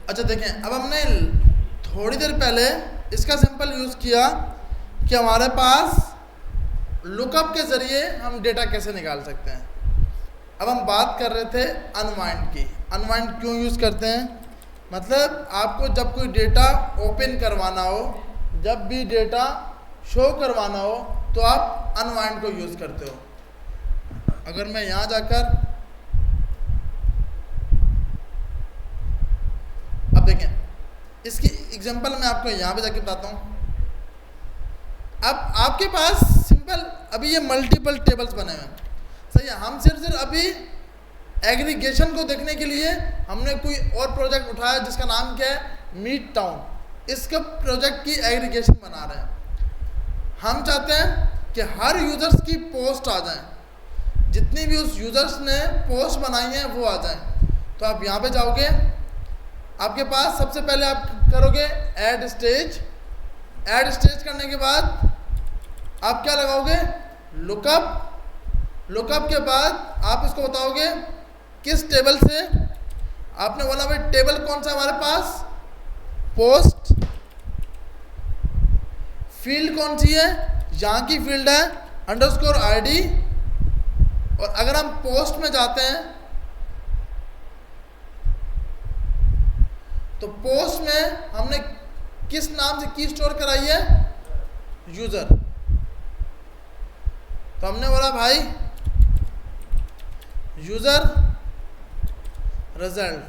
अच्छा देखें, अब हमने थोड़ी देर पहले इसका सिंपल यूज़ किया कि हमारे पास लुकअप के ज़रिए हम डेटा कैसे निकाल सकते हैं। अब हम बात कर रहे थे अनवाइंड की। अनवाइंड क्यों यूज़ करते हैं? मतलब आपको जब कोई डेटा ओपन करवाना हो, जब भी डेटा शो करवाना हो, तो आप अनवाइंड को यूज़ करते हो। अगर मैं यहाँ जाकर अब देखें, इसकी एग्जांपल मैं आपको यहाँ पे जाके बताता हूँ। अब आपके पास सिंपल अभी ये मल्टीपल टेबल्स बने हुए हैं, सही है। हम सिर्फ अभी एग्रीगेशन को देखने के लिए हमने कोई और प्रोजेक्ट उठाया जिसका नाम क्या है, मीट टाउन। इसका प्रोजेक्ट की एग्रीगेशन बना रहे हैं। हम चाहते हैं कि हर यूज़र्स की पोस्ट आ जाए, जितनी भी उस यूज़र्स ने पोस्ट बनाई है वो आ जाए। तो आप यहाँ पे जाओगे, आपके पास सबसे पहले आप करोगे ऐड स्टेज। ऐड स्टेज करने के बाद आप क्या लगाओगे, लुकअप। लुकअप के बाद आप इसको बताओगे किस टेबल से। आपने बोला भाई टेबल कौन सा हमारे पास, पोस्ट। फील्ड कौन सी है, यहाँ की फील्ड है अंडरस्कोर आईडी। और अगर हम पोस्ट में जाते हैं तो पोस्ट में हमने किस नाम से की स्टोर कराई है, यूजर। तो हमने बोला भाई यूजर रिजल्ट।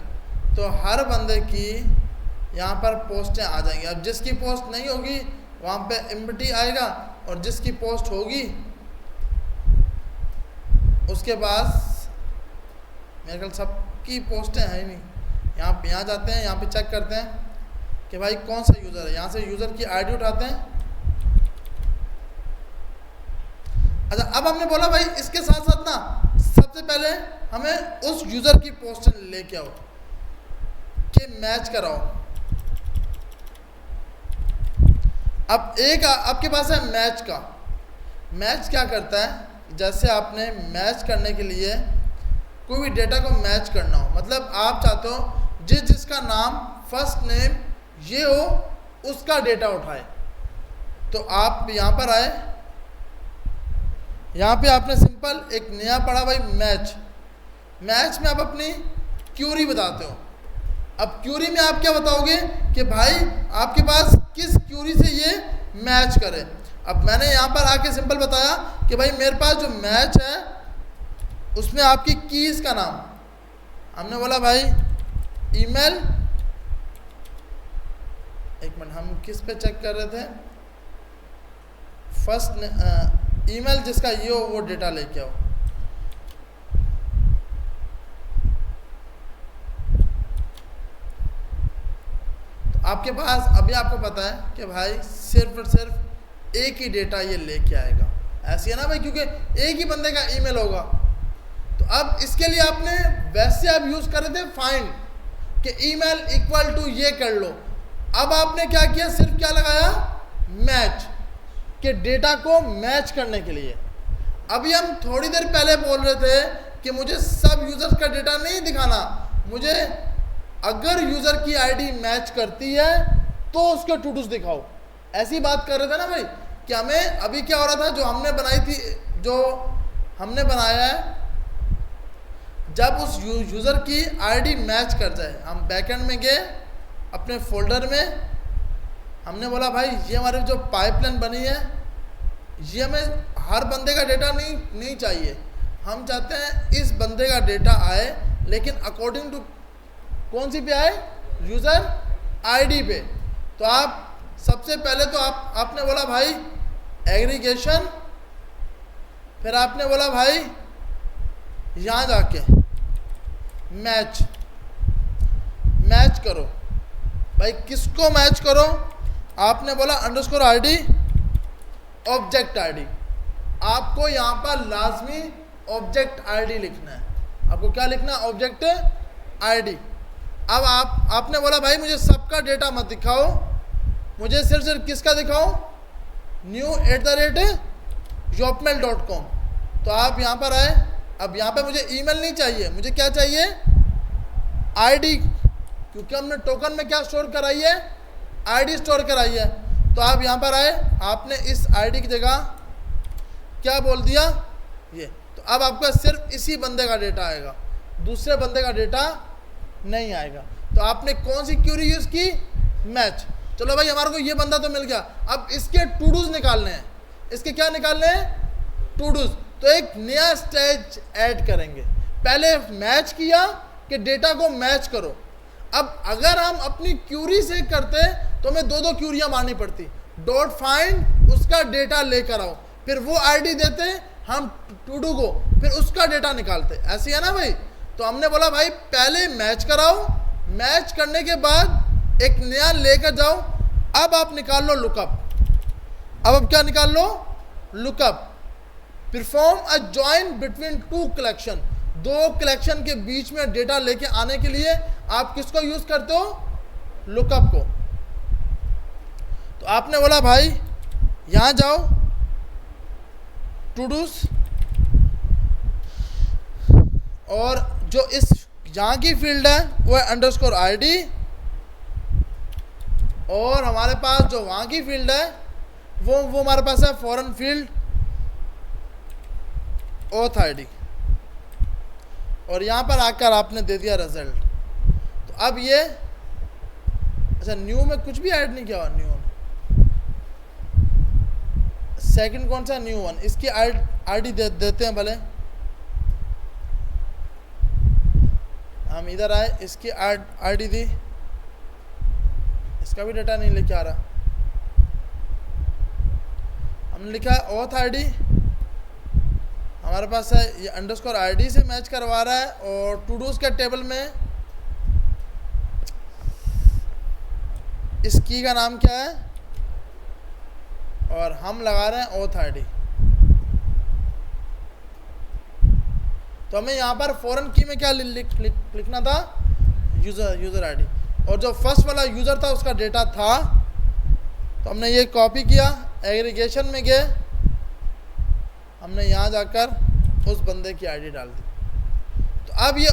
तो हर बंदे की यहाँ पर पोस्टें आ जाएंगी। अब जिसकी पोस्ट नहीं होगी वहाँ पे एम्प्टी आएगा, और जिसकी पोस्ट होगी उसके पास मेरे ख्याल सबकी पोस्टें हैं ही नहीं। यहाँ जाते हैं, यहाँ पे चेक करते हैं कि भाई कौन सा यूज़र है। यहाँ से यूज़र की आईडी उठाते हैं। अच्छा, अब हमने बोला भाई इसके साथ साथ ना सबसे पहले हमें उस यूज़र की पोस्ट लेके आओ कि मैच कराओ। अब एक आपके पास है मैच का। मैच क्या करता है, जैसे आपने मैच करने के लिए कोई भी डेटा को मैच करना हो, मतलब आप चाहते हो जिसका नाम फर्स्ट नेम ये हो उसका डेटा उठाए। तो आप यहाँ पर आए, यहाँ पे आपने सिंपल एक नया पढ़ा भाई मैच। मैच में आप अपनी क्यूरी बताते हो। अब क्यूरी में आप क्या बताओगे कि भाई आपके पास किस क्यूरी से ये मैच करे। अब मैंने यहाँ पर आके सिंपल बताया कि भाई मेरे पास जो मैच है उसमें आपकी कीज़ का नाम, हमने बोला भाई ईमेल। एक मिनट, हम किस पे चेक कर रहे थे, फर्स्ट ईमेल जिसका ये हो वो डेटा लेके आओ। तो आपके पास अभी आपको पता है कि भाई सिर्फ और सिर्फ एक ही डेटा ये लेके आएगा। ऐसी है ना भाई, क्योंकि एक ही बंदे का ईमेल होगा। तो अब इसके लिए आपने वैसे आप यूज़ कर रहे थे फाइंड कि ईमेल इक्वल टू ये कर लो। अब आपने क्या किया, सिर्फ क्या लगाया, मैच, के डेटा को मैच करने के लिए। अभी हम थोड़ी देर पहले बोल रहे थे कि मुझे सब यूज़र्स का डेटा नहीं दिखाना, मुझे अगर यूज़र की आईडी मैच करती है तो उसके टूटूस दिखाओ। ऐसी बात कर रहे थे ना भाई कि हमें अभी क्या हो रहा था, जो हमने बनाई थी, जो हमने बनाया है, जब उस यूज़र की आईडी मैच कर जाए, हम बैकएंड में गए अपने फोल्डर में, हमने बोला भाई ये हमारी जो पाइपलाइन बनी है ये हमें हर बंदे का डेटा नहीं चाहिए। हम चाहते हैं इस बंदे का डेटा आए, लेकिन अकॉर्डिंग टू कौन सी पे आए, यूज़र आईडी पे। तो आप सबसे पहले तो आपने बोला भाई एग्रीगेशन, फिर आपने बोला भाई यहाँ जाके मैच करो। भाई किसको मैच करो, आपने बोला अंडरस्कोर आईडी ऑब्जेक्ट आईडी। आपको यहाँ पर लाजमी ऑब्जेक्ट आईडी लिखना है। आपको क्या लिखना है, ऑब्जेक्ट आईडी। अब आपने बोला भाई मुझे सबका डेटा मत दिखाओ, मुझे सिर्फ किसका दिखाओ, new@yopmail.com। तो आप यहाँ पर आए। अब यहाँ पे मुझे ईमेल नहीं चाहिए, मुझे क्या चाहिए, आईडी क्योंकि हमने टोकन में क्या स्टोर कराई है, आईडी स्टोर कराई है। तो आप यहाँ पर आए, आपने इस आईडी की जगह क्या बोल दिया, ये। तो अब आपका सिर्फ इसी बंदे का डेटा आएगा, दूसरे बंदे का डेटा नहीं आएगा। तो आपने कौन सी क्यूरी यूज़ की, मैच। चलो भाई हमारे को ये बंदा तो मिल गया, अब इसके टू डूज निकालने हैं। इसके क्या निकालने हैं, टू डूज। तो एक नया स्टेज ऐड करेंगे। पहले मैच किया कि डेटा को मैच करो। अब अगर हम अपनी क्यूरी से करते तो हमें दो क्यूरियां मारनी पड़ती। डॉट फाइंड, उसका डेटा लेकर आओ, फिर वो आईडी देते हम टू डू को, फिर उसका डेटा निकालते। ऐसी है ना भाई। तो हमने बोला भाई पहले मैच कराओ, मैच करने के बाद एक नया लेकर जाओ। अब आप निकाल लो लुकअप। अब क्या निकाल लो, lookup. Perform a join between two collection, दो कलेक्शन के बीच में डेटा लेके आने के लिए आप किसको यूज करते हो, लुकअप को। तो आपने बोला भाई यहां जाओ, टू डूज, और जो इस यहां की फील्ड है वो है अंडरस्कोर आईडी, और हमारे पास जो वहां की फील्ड है वो हमारे पास है फॉरेन फील्ड ऑथ आईडी। और यहां पर आकर आपने दे दिया रिजल्ट। तो अब ये, अच्छा न्यू में कुछ भी ऐड नहीं किया हुआ, न्यू में सेकंड कौन सा, न्यू वन। इसकी आईडी देते हैं भले, हम इधर आए, इसकी आईडी दी, इसका भी डाटा नहीं लेके आ रहा। हमने लिखा है ऑथ आईडी, हमारे पास है ये अंडरस्कोर आईडी से मैच करवा रहा है, और टू डूज के टेबल में इस की का नाम क्या है, और हम लगा रहे हैं ऑथ आईडी। तो हमें यहाँ पर फॉरेन की में क्या लिखना था, यूज़र आईडी, और जो फर्स्ट वाला यूज़र था उसका डेटा था। तो हमने ये कॉपी किया, एग्रीगेशन में गए, हमने यहाँ जाकर उस बंदे की आईडी डाल दी। तो अब ये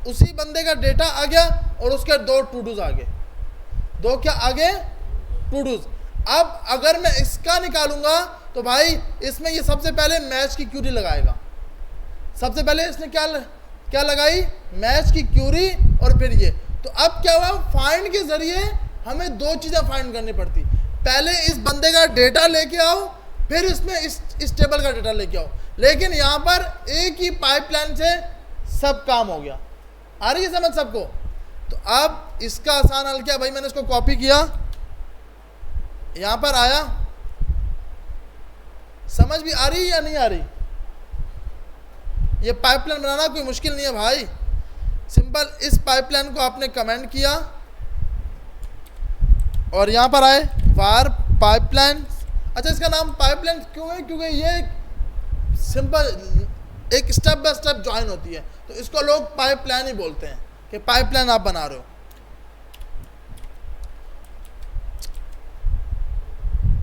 उसी बंदे का डेटा आ गया, और उसके दो टू डूज आ गए। दो क्या आगे, टू डूज। अब अगर मैं इसका निकालूंगा तो भाई इसमें ये सबसे पहले मैच की क्यूरी लगाएगा। सबसे पहले इसने क्या लगाई, मैच की क्यूरी, और फिर ये। तो अब क्या हुआ, फाइंड के जरिए हमें दो चीजें फाइंड करनी पड़ती। पहले इस बंदे का डेटा लेके आओ, फिर इसमें इस टेबल का डेटा लेके आओ। लेकिन यहां पर एक ही पाइपलाइन से सब काम हो गया। आ रही है समझ सबको। तो अब इसका आसान हल क्या, भाई मैंने इसको कॉपी किया, यहां पर आया, समझ भी आ रही है या नहीं आ रही। ये पाइपलाइन बनाना कोई मुश्किल नहीं है भाई, सिंपल। इस पाइपलाइन को आपने कमेंट किया, और यहां पर आए वार पाइपलाइन। अच्छा इसका नाम पाइपलाइन क्यों है, क्योंकि ये सिंपल एक स्टेप बाय स्टेप ज्वाइन होती है, तो इसको लोग पाइपलाइन ही बोलते हैं कि पाइपलाइन आप बना रहे हो।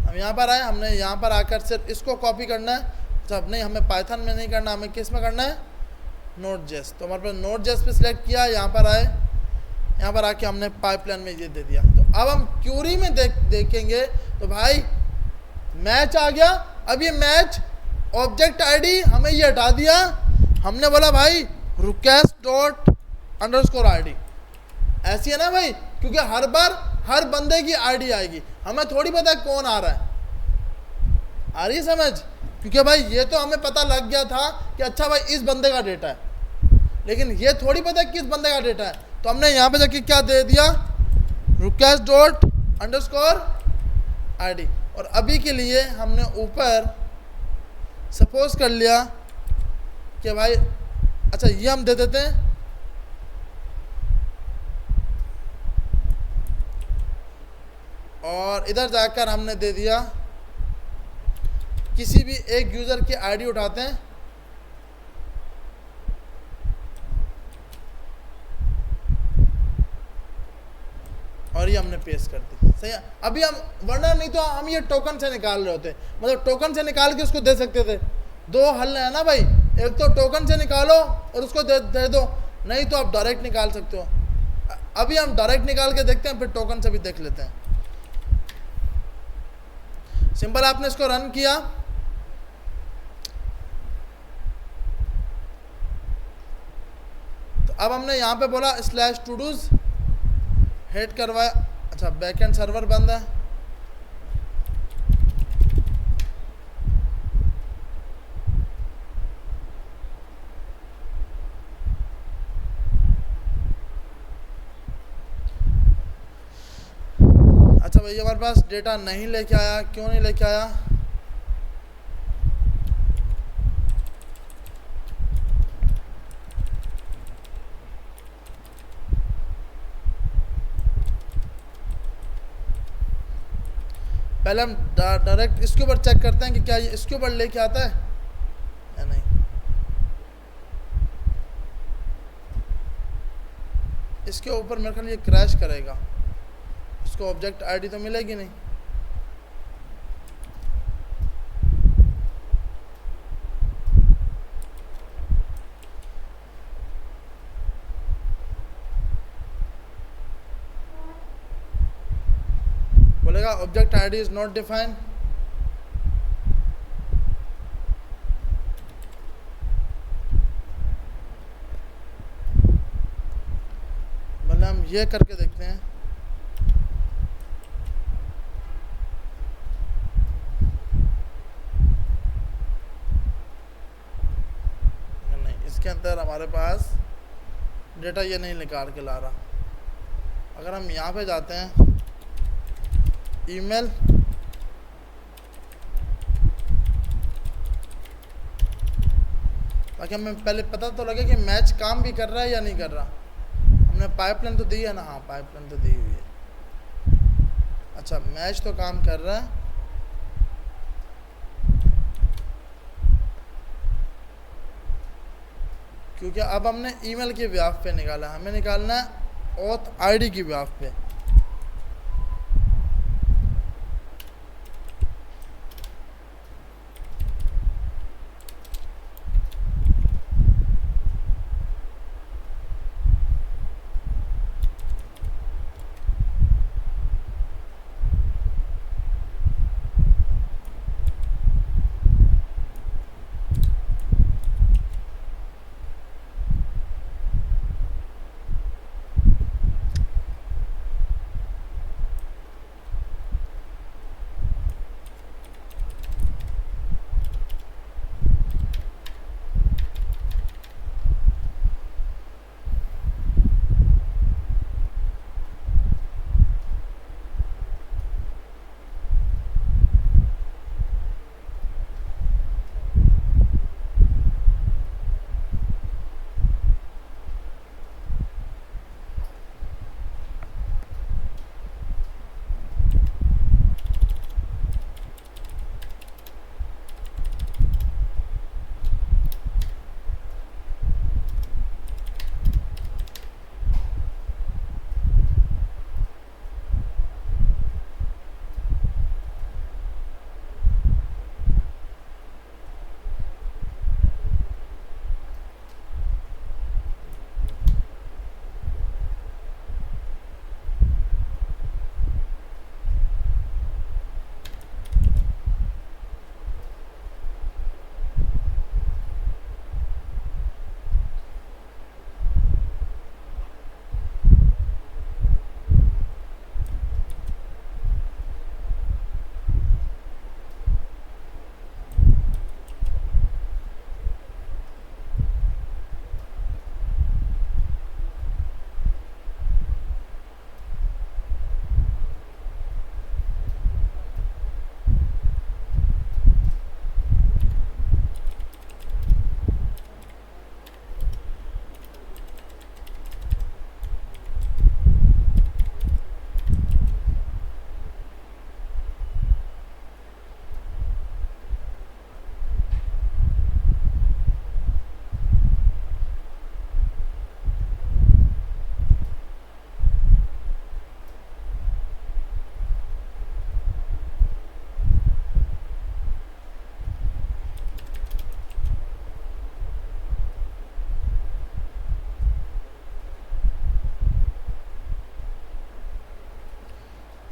हम यहाँ पर आए, हमने यहाँ पर आकर सिर्फ इसको कॉपी करना है। जब नहीं, हमें पाइथन में नहीं करना, हमें किस में करना है, नोड.जेएस। तो हमारे पास नोड.जेएस पे सिलेक्ट किया, यहाँ पर आए, यहाँ पर आके हमने पाइपलाइन में ये दे दिया। तो अब हम क्यूरी में देखेंगे तो भाई मैच आ गया। अब ये मैच ऑब्जेक्ट आईडी हमें ये हटा दिया, हमने बोला भाई रिक्वेस्ट डॉट अंडरस्कोर आईडी। ऐसी है ना भाई, क्योंकि हर बार हर बंदे की आईडी आएगी, हमें थोड़ी पता है कौन आ रहा है। आ रही है समझ, क्योंकि भाई ये तो हमें पता लग गया था कि अच्छा भाई इस बंदे का डेटा है, लेकिन ये थोड़ी पता है किस बंदे का डेटा है। तो हमने यहाँ पे जाके क्या दे दिया, रिक्वेस्ट डॉट अंडरस्कोर आईडी। और अभी के लिए हमने ऊपर सपोज कर लिया कि भाई अच्छा ये हम दे देते हैं, और इधर जाकर हमने दे दिया किसी भी एक यूज़र की आईडी उठाते हैं, और ये हमने पेस्ट कर दी। सही है। अभी हम, वरना नहीं तो हम ये टोकन से निकाल रहे होते, मतलब टोकन से निकाल के उसको दे सकते थे। दो हल है ना भाई, एक तो टोकन से निकालो और उसको दे दो, नहीं तो आप डायरेक्ट निकाल सकते हो। अभी हम डायरेक्ट निकाल के देखते हैं, फिर टोकन से भी देख लेते हैं। सिंपल, आपने इसको रन किया, तो अब हमने यहाँ पे बोला स्लैश टू डूज हेड करवाया। अच्छा, बैकएंड सर्वर बंद है, अच्छा भाई हमारे पास डेटा नहीं लेके आया, क्यों नहीं लेके आया? पहले हम डायरेक्ट इसके ऊपर चेक करते हैं कि क्या ये इसके ऊपर लेके आता है या नहीं। इसके ऊपर मेरे ख्याल ये क्रैश करेगा, इसको ऑब्जेक्ट आईडी तो मिलेगी नहीं। बोलेगा object ID is not defined. मतलब हम ये करके देखते हैं, नहीं इसके अंदर हमारे पास डेटा ये नहीं निकाल के ला रहा। अगर हम यहाँ पे जाते हैं ईमेल, ताकि हमें पहले पता तो लगे कि मैच काम भी कर रहा है या नहीं कर रहा। हमने पाइपलाइन तो दी है ना, हाँ पाइपलाइन तो दी हुई है। अच्छा, मैच तो काम कर रहा है। क्योंकि अब हमने ईमेल की व्याप पे निकाला, हमें निकालना है ऑथ आईडी की व्याप पे।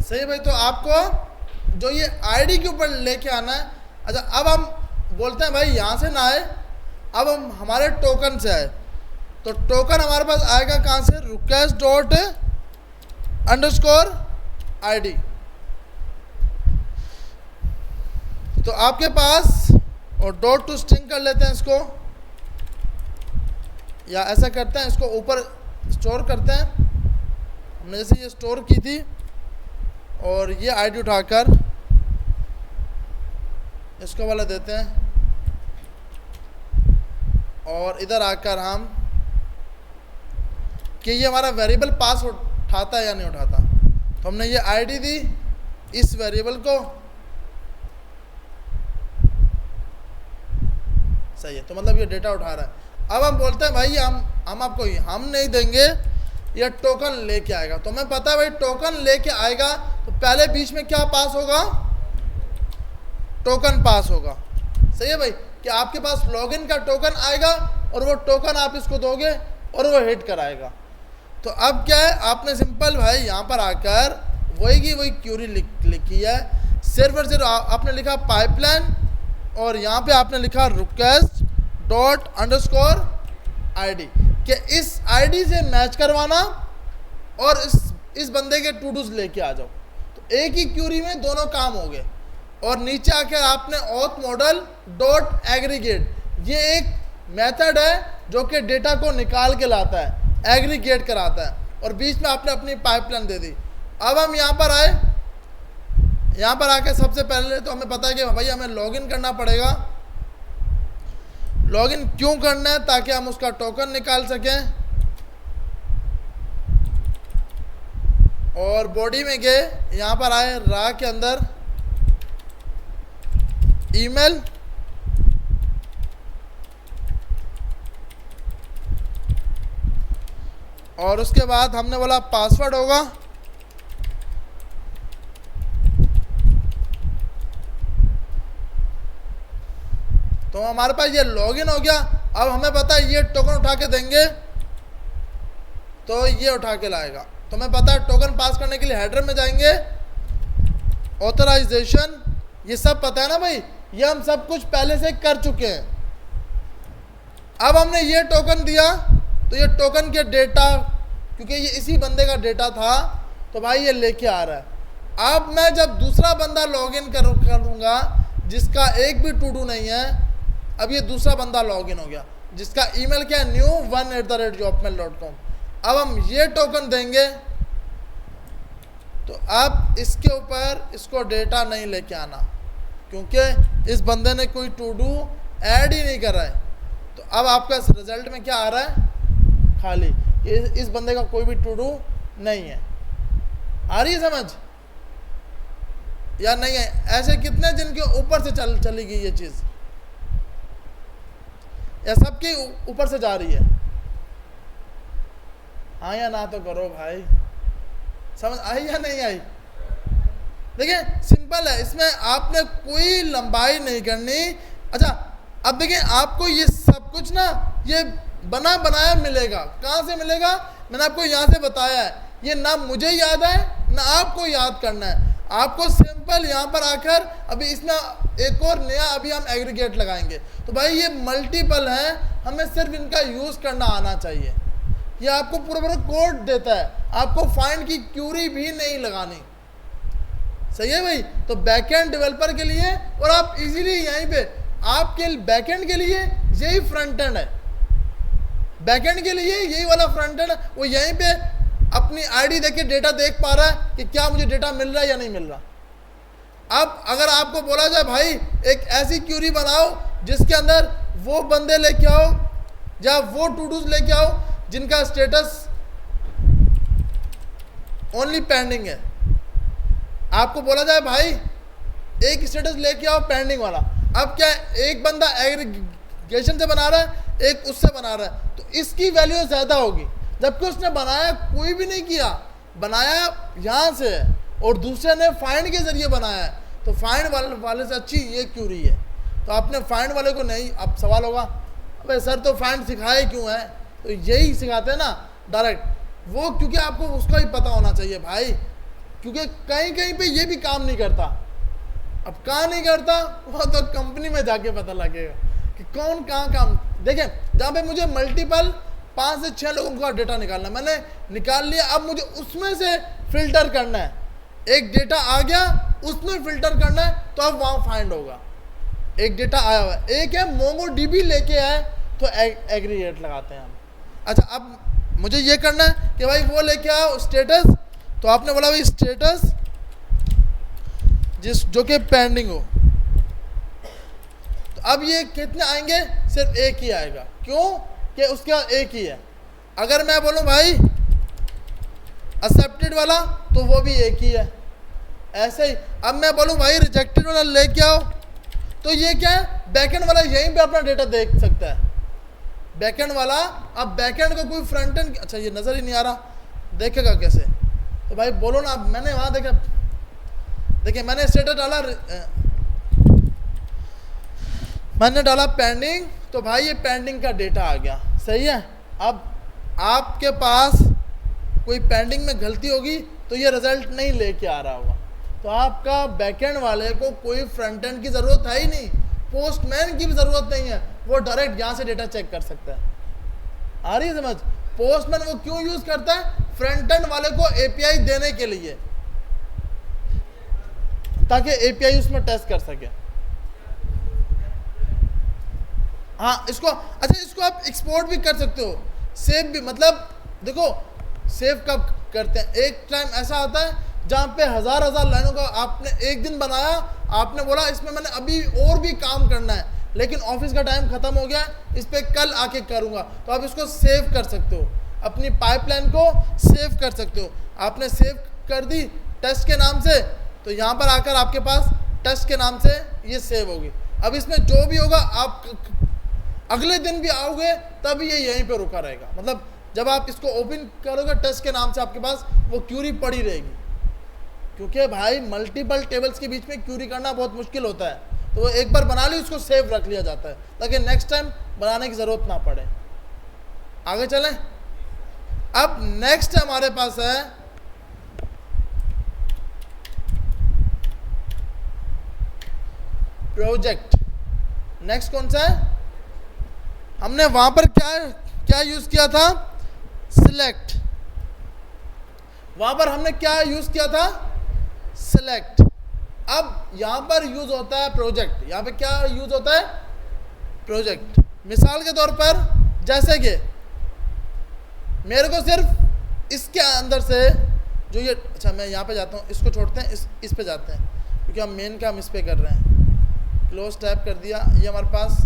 सही भाई। तो आपको जो ये आईडी के ऊपर लेके आना है। अच्छा, अब हम बोलते हैं भाई यहाँ से ना आए, अब हम हमारे टोकन से आए। तो टोकन हमारे पास आएगा कहाँ से? Request dot underscore ID. तो आपके पास, और डॉट टू स्ट्रिंग कर लेते हैं इसको, या ऐसा करते हैं, इसको ऊपर स्टोर करते हैं। हमने जैसे ये स्टोर की थी, और ये आईडी उठाकर इसको वाला देते हैं, और इधर आकर हम कि ये हमारा वेरिएबल पास उठाता है या नहीं उठाता। तो हमने ये आईडी दी इस वेरिएबल को, सही है, तो मतलब ये डेटा उठा रहा है। अब हम बोलते हैं भाई हम आपको हम नहीं देंगे, ये टोकन लेके आएगा। तो हमें पता है भाई टोकन लेके आएगा, तो पहले बीच में क्या पास होगा? टोकन पास होगा। सही है भाई, कि आपके पास लॉगिन का टोकन आएगा, और वो टोकन आप इसको दोगे और वो हिट कराएगा। तो अब क्या है, आपने सिंपल भाई यहाँ पर आकर वही की वही क्यूरी लिखी है, सिर्फ और सिर्फ आपने लिखा पाइपलाइन, और यहाँ पे आपने लिखा रिक्वेस्ट डॉट अंडरस्कोर आईडी, कि इस आईडी से मैच करवाना और इस बंदे के टू डूज लेके आ जाओ। तो एक ही क्यूरी में दोनों काम हो गए। और नीचे आकर आपने ऑथ मॉडल डॉट एग्रीगेट, ये एक मेथड है जो कि डेटा को निकाल के लाता है, एग्रीगेट कराता है, और बीच में आपने अपनी पाइपलाइन दे दी। अब हम यहाँ पर आए, यहाँ पर आके सबसे पहले तो हमें पता है कि भाई हमें लॉगिन करना पड़ेगा। लॉगिन क्यों करना है? ताकि हम उसका टोकन निकाल सकें। और बॉडी में गए, यहाँ पर आए, रा के अंदर ईमेल, और उसके बाद हमने बोला पासवर्ड होगा। तो हमारे पास ये लॉगिन हो गया। अब हमें पता है ये टोकन उठा के देंगे तो ये उठा के लाएगा। तो हमें पता है टोकन पास करने के लिए हेडर में जाएंगे, ऑथराइजेशन, ये सब पता है ना भाई, ये हम सब कुछ पहले से कर चुके हैं। अब हमने ये टोकन दिया, तो ये टोकन के डेटा, क्योंकि ये इसी बंदे का डेटा था, तो भाई ये लेके आ रहा है। अब मैं जब दूसरा बंदा लॉगिन करूँगा जिसका एक भी टू डू नहीं है, अब ये दूसरा बंदा लॉगिन हो गया जिसका ईमेल क्या है, new1@jobmail.com। अब हम ये टोकन देंगे, तो अब इसके ऊपर इसको डेटा नहीं लेके आना, क्योंकि इस बंदे ने कोई टू डू ऐड ही नहीं करा है। तो अब आपका रिजल्ट में क्या आ रहा है? खाली, इस बंदे का कोई भी टू डू नहीं है। आ रही है समझ या नहीं है? ऐसे कितने दिन के ऊपर से चली गई ये चीज़, या सबके ऊपर से जा रही है? हाँ या ना तो करो भाई, समझ आई या नहीं आई? देखिए सिंपल है, इसमें आपने कोई लंबाई नहीं करनी। अच्छा अब देखिए, आपको ये सब कुछ ना ये बना बनाया मिलेगा। कहाँ से मिलेगा? मैंने आपको यहाँ से बताया है। ये ना मुझे याद है ना आपको याद करना है। आपको सिंपल यहाँ पर आकर अभी इसमें एक और नया अभी हम एग्रीगेट लगाएंगे। तो भाई ये मल्टीपल हैं, हमें सिर्फ इनका यूज़ करना आना चाहिए। ये आपको पूरा कोड देता है, आपको फाइंड की क्यूरी भी नहीं लगानी। सही है भाई? तो बैकएंड डेवलपर के लिए, और आप इजीली यहीं पे आपके बैकएंड के लिए यही फ्रंट एंड है, बैकएंड के लिए यही वाला फ्रंट एंड, वो यहीं पे अपनी आईडी देके डेटा देख पा रहा है कि क्या मुझे डेटा मिल रहा है या नहीं मिल रहा। अब अगर आपको बोला जाए भाई एक ऐसी क्यूरी बनाओ जिसके अंदर वो बंदे लेके आओ या वो टू डूज लेके आओ जिनका स्टेटस ओनली पेंडिंग है। आपको बोला जाए भाई एक स्टेटस लेके आओ पेंडिंग वाला। अब क्या है, एक बंदा एग्रीगेशन से बना रहा है, एक उससे बना रहा है, तो इसकी वैल्यू ज़्यादा होगी, जबकि उसने बनाया कोई भी नहीं किया, बनाया यहाँ से और दूसरे ने फाइंड के जरिए बनाया है। तो फाइंड वाले से अच्छी ये क्यूरी है। तो आपने फाइंड वाले को नहीं, अब सवाल होगा अबे सर तो फाइंड सिखाए क्यों है? तो यही सिखाते हैं ना डायरेक्ट वो, क्योंकि आपको उसका ही पता होना चाहिए भाई। क्योंकि कहीं कहीं पे ये भी काम नहीं करता। अब कहाँ नहीं करता वो तो कंपनी में जाके पता लगेगा कि कौन कहाँ काम। देखें, जहाँ पे मुझे मल्टीपल 5 से 6 लोगों का डेटा निकालना, मैंने निकाल लिया, अब मुझे उसमें से फिल्टर करना है। एक डेटा आ गया, उसमें फिल्टर करना है, तो अब वहाँ फाइंड होगा। एक डेटा आया हुआ है, एक है मोंगोडीबी लेके आए, तो एग्रीगेट लगाते हैं हम। अच्छा, अब मुझे ये करना है कि भाई वो लेके आओ स्टेटस, तो आपने बोला भाई स्टेटस जो कि पेंडिंग हो, तो अब ये कितने आएंगे? सिर्फ एक ही आएगा। क्यों? कि उसके बाद एक ही है। अगर मैं बोलूं भाई एक्सेप्टेड वाला, तो वो भी एक ही है। ऐसे ही अब मैं बोलूं भाई रिजेक्टेड वाला लेके आओ, तो ये क्या है? बैकएंड वाला यहीं पे अपना डेटा देख सकता है। बैकएंड वाला, अब बैकएंड को कोई फ्रंट एंड, अच्छा ये नजर ही नहीं आ रहा, देखेगा कैसे? तो भाई बोलो ना। अब मैंने वहां देखा, देखिए मैंने स्टेटस डाला, मैंने डाला पेंडिंग, तो भाई ये पेंडिंग का डेटा आ गया। सही है। अब आपके पास कोई पेंडिंग में गलती होगी तो ये रिजल्ट नहीं लेके आ रहा होगा, तो आपका बैकएंड वाले को कोई फ्रंट एंड की ज़रूरत है ही नहीं, पोस्टमैन की भी ज़रूरत नहीं है, वो डायरेक्ट यहाँ से डेटा चेक कर सकता है। आ रही है समझ? पोस्टमैन वो क्यों यूज़ करता है? फ्रंट एंड वाले को एपीआई देने के लिए, ताकि एपीआई उसमें टेस्ट कर सके। हाँ, इसको अच्छा, इसको आप एक्सपोर्ट भी कर सकते हो, सेव भी। मतलब देखो सेव कब करते हैं? एक टाइम ऐसा आता है जहाँ पे हजार लाइनों का आपने एक दिन बनाया, आपने बोला इसमें मैंने अभी और भी काम करना है, लेकिन ऑफिस का टाइम खत्म हो गया, इस पे कल आके करूँगा, तो आप इसको सेव कर सकते हो, अपनी पाइपलाइन को सेव कर सकते हो। आपने सेव कर दी टेस्ट के नाम से, तो यहाँ पर आकर आपके पास टेस्ट के नाम से ये सेव होगी। अब इसमें जो भी होगा, आप अगले दिन भी आओगे तब ये यहीं पे रुका रहेगा। मतलब जब आप इसको ओपन करोगे टेस्ट के नाम से, आपके पास वो क्यूरी पड़ी रहेगी, क्योंकि भाई मल्टीपल टेबल्स के बीच में क्यूरी करना बहुत मुश्किल होता है। तो वो एक बार बना ली, उसको सेव रख लिया जाता है, ताकि नेक्स्ट टाइम बनाने की ज़रूरत ना पड़े। आगे चलें। अब नेक्स्ट हमारे पास है प्रोजेक्ट। नेक्स्ट कौन सा है? हमने वहां पर क्या यूज किया था? सिलेक्ट। वहां पर हमने क्या यूज किया था? सिलेक्ट। अब यहां पर यूज होता है प्रोजेक्ट। यहां पे क्या यूज होता है? प्रोजेक्ट। मिसाल के तौर पर जैसे कि मेरे को सिर्फ इसके अंदर से जो ये, अच्छा मैं यहाँ पे जाता हूँ, इसको छोड़ते हैं, इस पे जाते हैं, क्योंकि हम मेन काम इस पे कर रहे हैं। क्लोज टैप कर दिया, ये हमारे पास।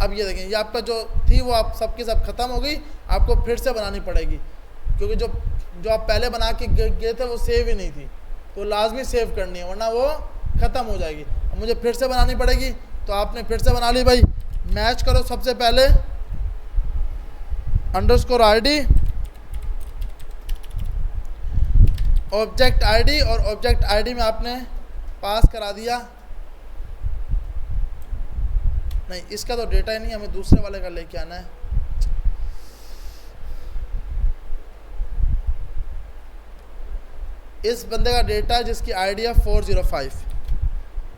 अब ये देखें, ये आपका जो थी वो आप सबकी सब खत्म हो गई, आपको फिर से बनानी पड़ेगी, क्योंकि जो आप पहले बना के गए थे वो सेव ही नहीं थी, तो लाजमी सेव करनी है, वरना वो ख़त्म हो जाएगी। अब मुझे फिर से बनानी पड़ेगी, तो आपने फिर से बना ली। भाई मैच करो सबसे पहले अंडरस्कोर आईडी, ऑब्जेक्ट आईडी, और ऑब्जेक्ट आईडी में आपने पास करा दिया। नहीं, इसका तो डेटा ही नहीं, हमें दूसरे वाले का लेके आना है। इस बंदे का डेटा है जिसकी आईडी है 405,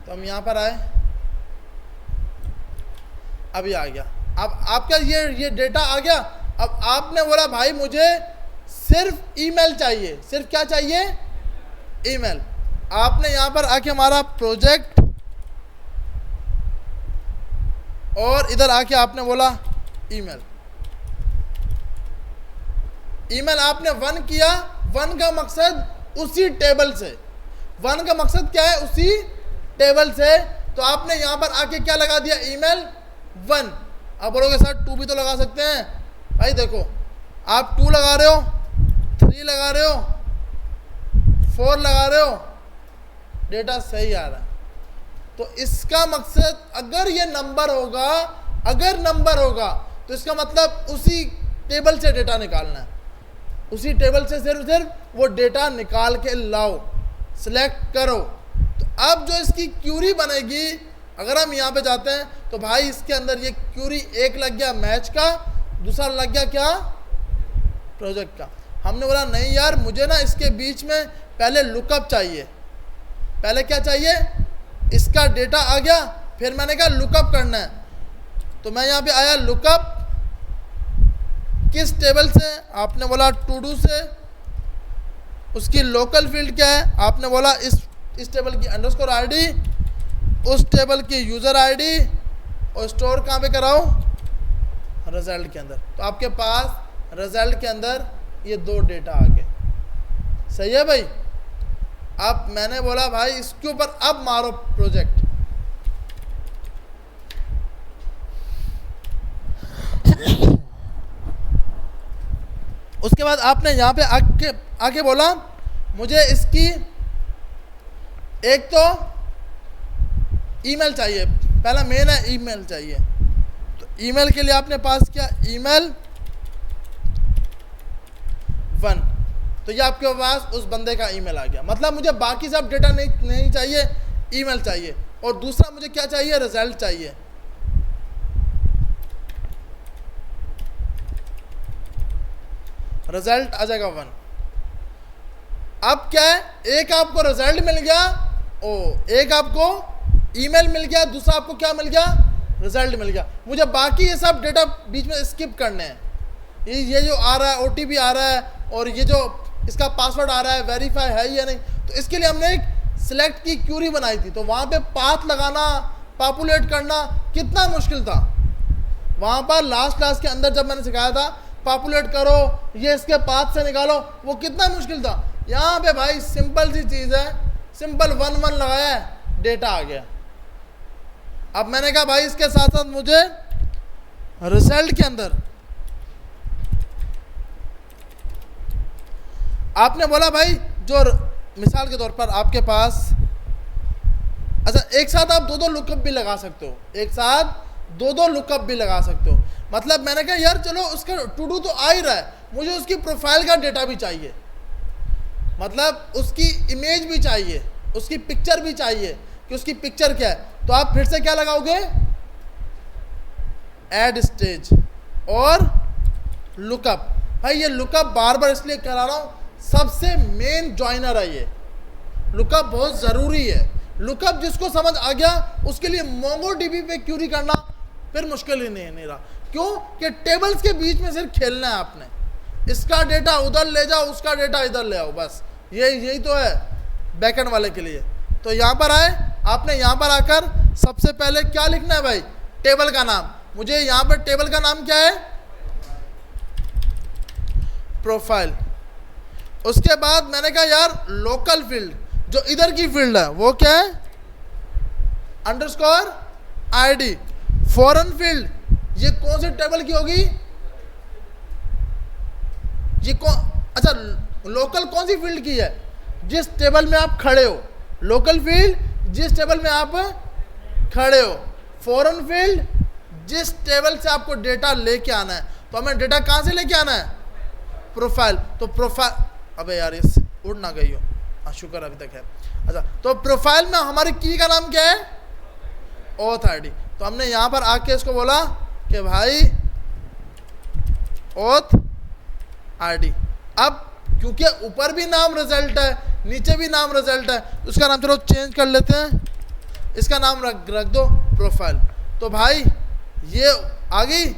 तो हम यहाँ पर आए, अभी आ गया। अब आपका ये डेटा आ गया। अब आपने बोला भाई मुझे सिर्फ ईमेल चाहिए, सिर्फ क्या चाहिए? ईमेल। आपने यहाँ पर आके हमारा प्रोजेक्ट, और इधर आके आपने बोला ईमेल। ईमेल आपने 1 किया। 1 का मकसद उसी टेबल से, 1 का मकसद क्या है? उसी टेबल से। तो आपने यहां पर आके क्या लगा दिया? ईमेल 1। आप बोलोगे सर 2 भी तो लगा सकते हैं। भाई देखो, आप 2 लगा रहे हो, 3 लगा रहे हो, 4 लगा रहे हो, डेटा सही आ रहा है। तो इसका मकसद, अगर ये नंबर होगा, अगर नंबर होगा, तो इसका मतलब उसी टेबल से डेटा निकालना है, उसी टेबल से सिर्फ वो डेटा निकाल के लाओ, सिलेक्ट करो। तो अब जो इसकी क्यूरी बनेगी, अगर हम यहाँ पे जाते हैं, तो भाई इसके अंदर ये क्यूरी एक लग गया मैच का, दूसरा लग गया क्या? प्रोजेक्ट का। हमने बोला नहीं यार, मुझे ना इसके बीच में पहले लुकअप चाहिए। पहले क्या चाहिए, इसका डेटा आ गया, फिर मैंने कहा लुकअप करना है। तो मैं यहाँ पे आया लुकअप किस टेबल से, आपने बोला टू डू से। उसकी लोकल फील्ड क्या है, आपने बोला इस टेबल की अंडरस्कोर आईडी, उस टेबल की यूज़र आईडी, और स्टोर कहाँ पे कराओ, रिजल्ट के अंदर। तो आपके पास रिजल्ट के अंदर ये 2 डेटा आ गए। सही है भाई। अब मैंने बोला भाई इसके ऊपर अब मारो प्रोजेक्ट। उसके बाद आपने यहाँ पे आके बोला मुझे इसकी एक तो ईमेल चाहिए, पहला मेन है ईमेल चाहिए। तो ईमेल के लिए आपने पास किया ईमेल 1, तो ये आपके पास उस बंदे का ईमेल आ गया। मतलब मुझे बाकी सब डेटा नहीं चाहिए, ईमेल चाहिए। और दूसरा मुझे क्या चाहिए, रिजल्ट चाहिए। रिजल्ट आ जाएगा 1। अब क्या है, एक आपको रिजल्ट मिल गया, एक आपको ईमेल मिल गया, दूसरा आपको क्या मिल गया, रिजल्ट मिल गया। मुझे बाकी ये सब डेटा बीच में स्किप करने हैं। ये जो आ रहा है ओटीपी आ रहा है, और ये जो इसका पासवर्ड आ रहा है, वेरीफाई है या नहीं। तो इसके लिए हमने एक सिलेक्ट की क्यूरी बनाई थी। तो वहाँ पे पाथ लगाना, पॉपुलेट करना कितना मुश्किल था। वहाँ पर लास्ट क्लास के अंदर जब मैंने सिखाया था पॉपुलेट करो, ये इसके पाथ से निकालो, वो कितना मुश्किल था। यहाँ पे भाई सिंपल सी चीज़ है, सिंपल 1 लगाया है, डेटा आ गया। अब मैंने कहा भाई इसके साथ साथ मुझे रिजल्ट के अंदर, आपने बोला भाई जो मिसाल के तौर पर आपके पास, अच्छा एक साथ आप 2 लुकअप भी लगा सकते हो, एक साथ 2 लुकअप भी लगा सकते हो। मतलब मैंने कहा यार चलो उसका टू डू तो आ ही रहा है, मुझे उसकी प्रोफाइल का डेटा भी चाहिए, मतलब उसकी इमेज भी चाहिए, उसकी पिक्चर भी चाहिए कि उसकी पिक्चर क्या है। तो आप फिर से क्या लगाओगे, ऐड स्टेज और लुकअप। भाई ये लुकअप बार बार इसलिए करा रहा हूं, सबसे मेन जॉइनर है ये। लुकअप बहुत ज़रूरी है। लुकअप जिसको समझ आ गया उसके लिए मोंगोडीबी पे क्यूरी करना फिर मुश्किल ही नहीं रहा। क्यों कि टेबल्स के बीच में सिर्फ खेलना है आपने, इसका डेटा उधर ले जाओ, उसका डेटा इधर ले आओ, बस यही तो है बैकएंड वाले के लिए। तो यहाँ पर आए, आपने यहाँ पर आकर सबसे पहले क्या लिखना है भाई, टेबल का नाम। मुझे यहाँ पर टेबल का नाम क्या है, प्रोफाइल। उसके बाद मैंने कहा यार लोकल फील्ड, जो इधर की फील्ड है वो क्या है, अंडरस्कोर आईडी। फॉरेन फील्ड ये कौन सी टेबल की होगी, ये अच्छा लोकल कौन सी फील्ड की है, जिस टेबल में आप खड़े हो। लोकल फील्ड जिस टेबल में आप खड़े हो। फॉरेन फील्ड जिस टेबल से आपको डेटा लेके आना है। तो हमें डेटा कहां से लेके आना है, प्रोफाइल। तो प्रोफाइल, अबे यार इस उड़ ना गई हो, हाँ शुक्र अभी तक है। अच्छा तो प्रोफाइल में हमारी की का नाम क्या है, ऑथ आईडी। तो हमने यहाँ पर आके इसको बोला कि भाई ऑथ आईडी। अब क्योंकि ऊपर भी नाम रिजल्ट है, नीचे भी नाम रिजल्ट है, तो उसका नाम चलो चेंज कर लेते हैं, इसका नाम रख दो प्रोफाइल। तो भाई ये आ गई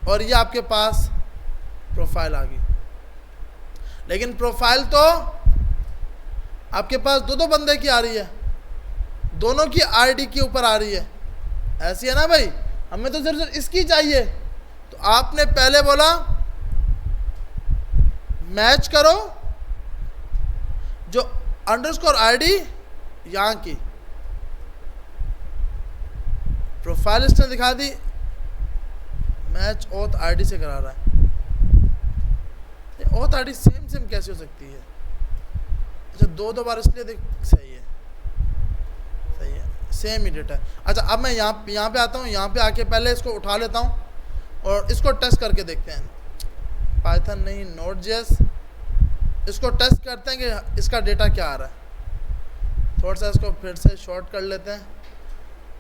और ये आपके पास प्रोफाइल आ गई। लेकिन प्रोफाइल तो आपके पास 2 बंदे की आ रही है, दोनों की आईडी के ऊपर आ रही है, ऐसी है ना भाई। हमें तो सिर्फ इसकी चाहिए। तो आपने पहले बोला मैच करो जो अंडरस्कोर आईडी यहां की, प्रोफाइल इसने दिखा दी, मैच ऑथ आईडी से करा रहा है। ऑथ आईडी सेम कैसे हो सकती है, अच्छा 2 बार इसलिए सही है सेम ही डेटा है। अच्छा अब मैं यहाँ पे आता हूँ, यहाँ पे आके पहले इसको उठा लेता हूँ और इसको टेस्ट करके देखते हैं। पाइथन नहीं, नोड.जेएस, इसको टेस्ट करते हैं कि इसका डेटा क्या आ रहा है। थोड़ा सा इसको फिर से शॉर्ट कर लेते हैं।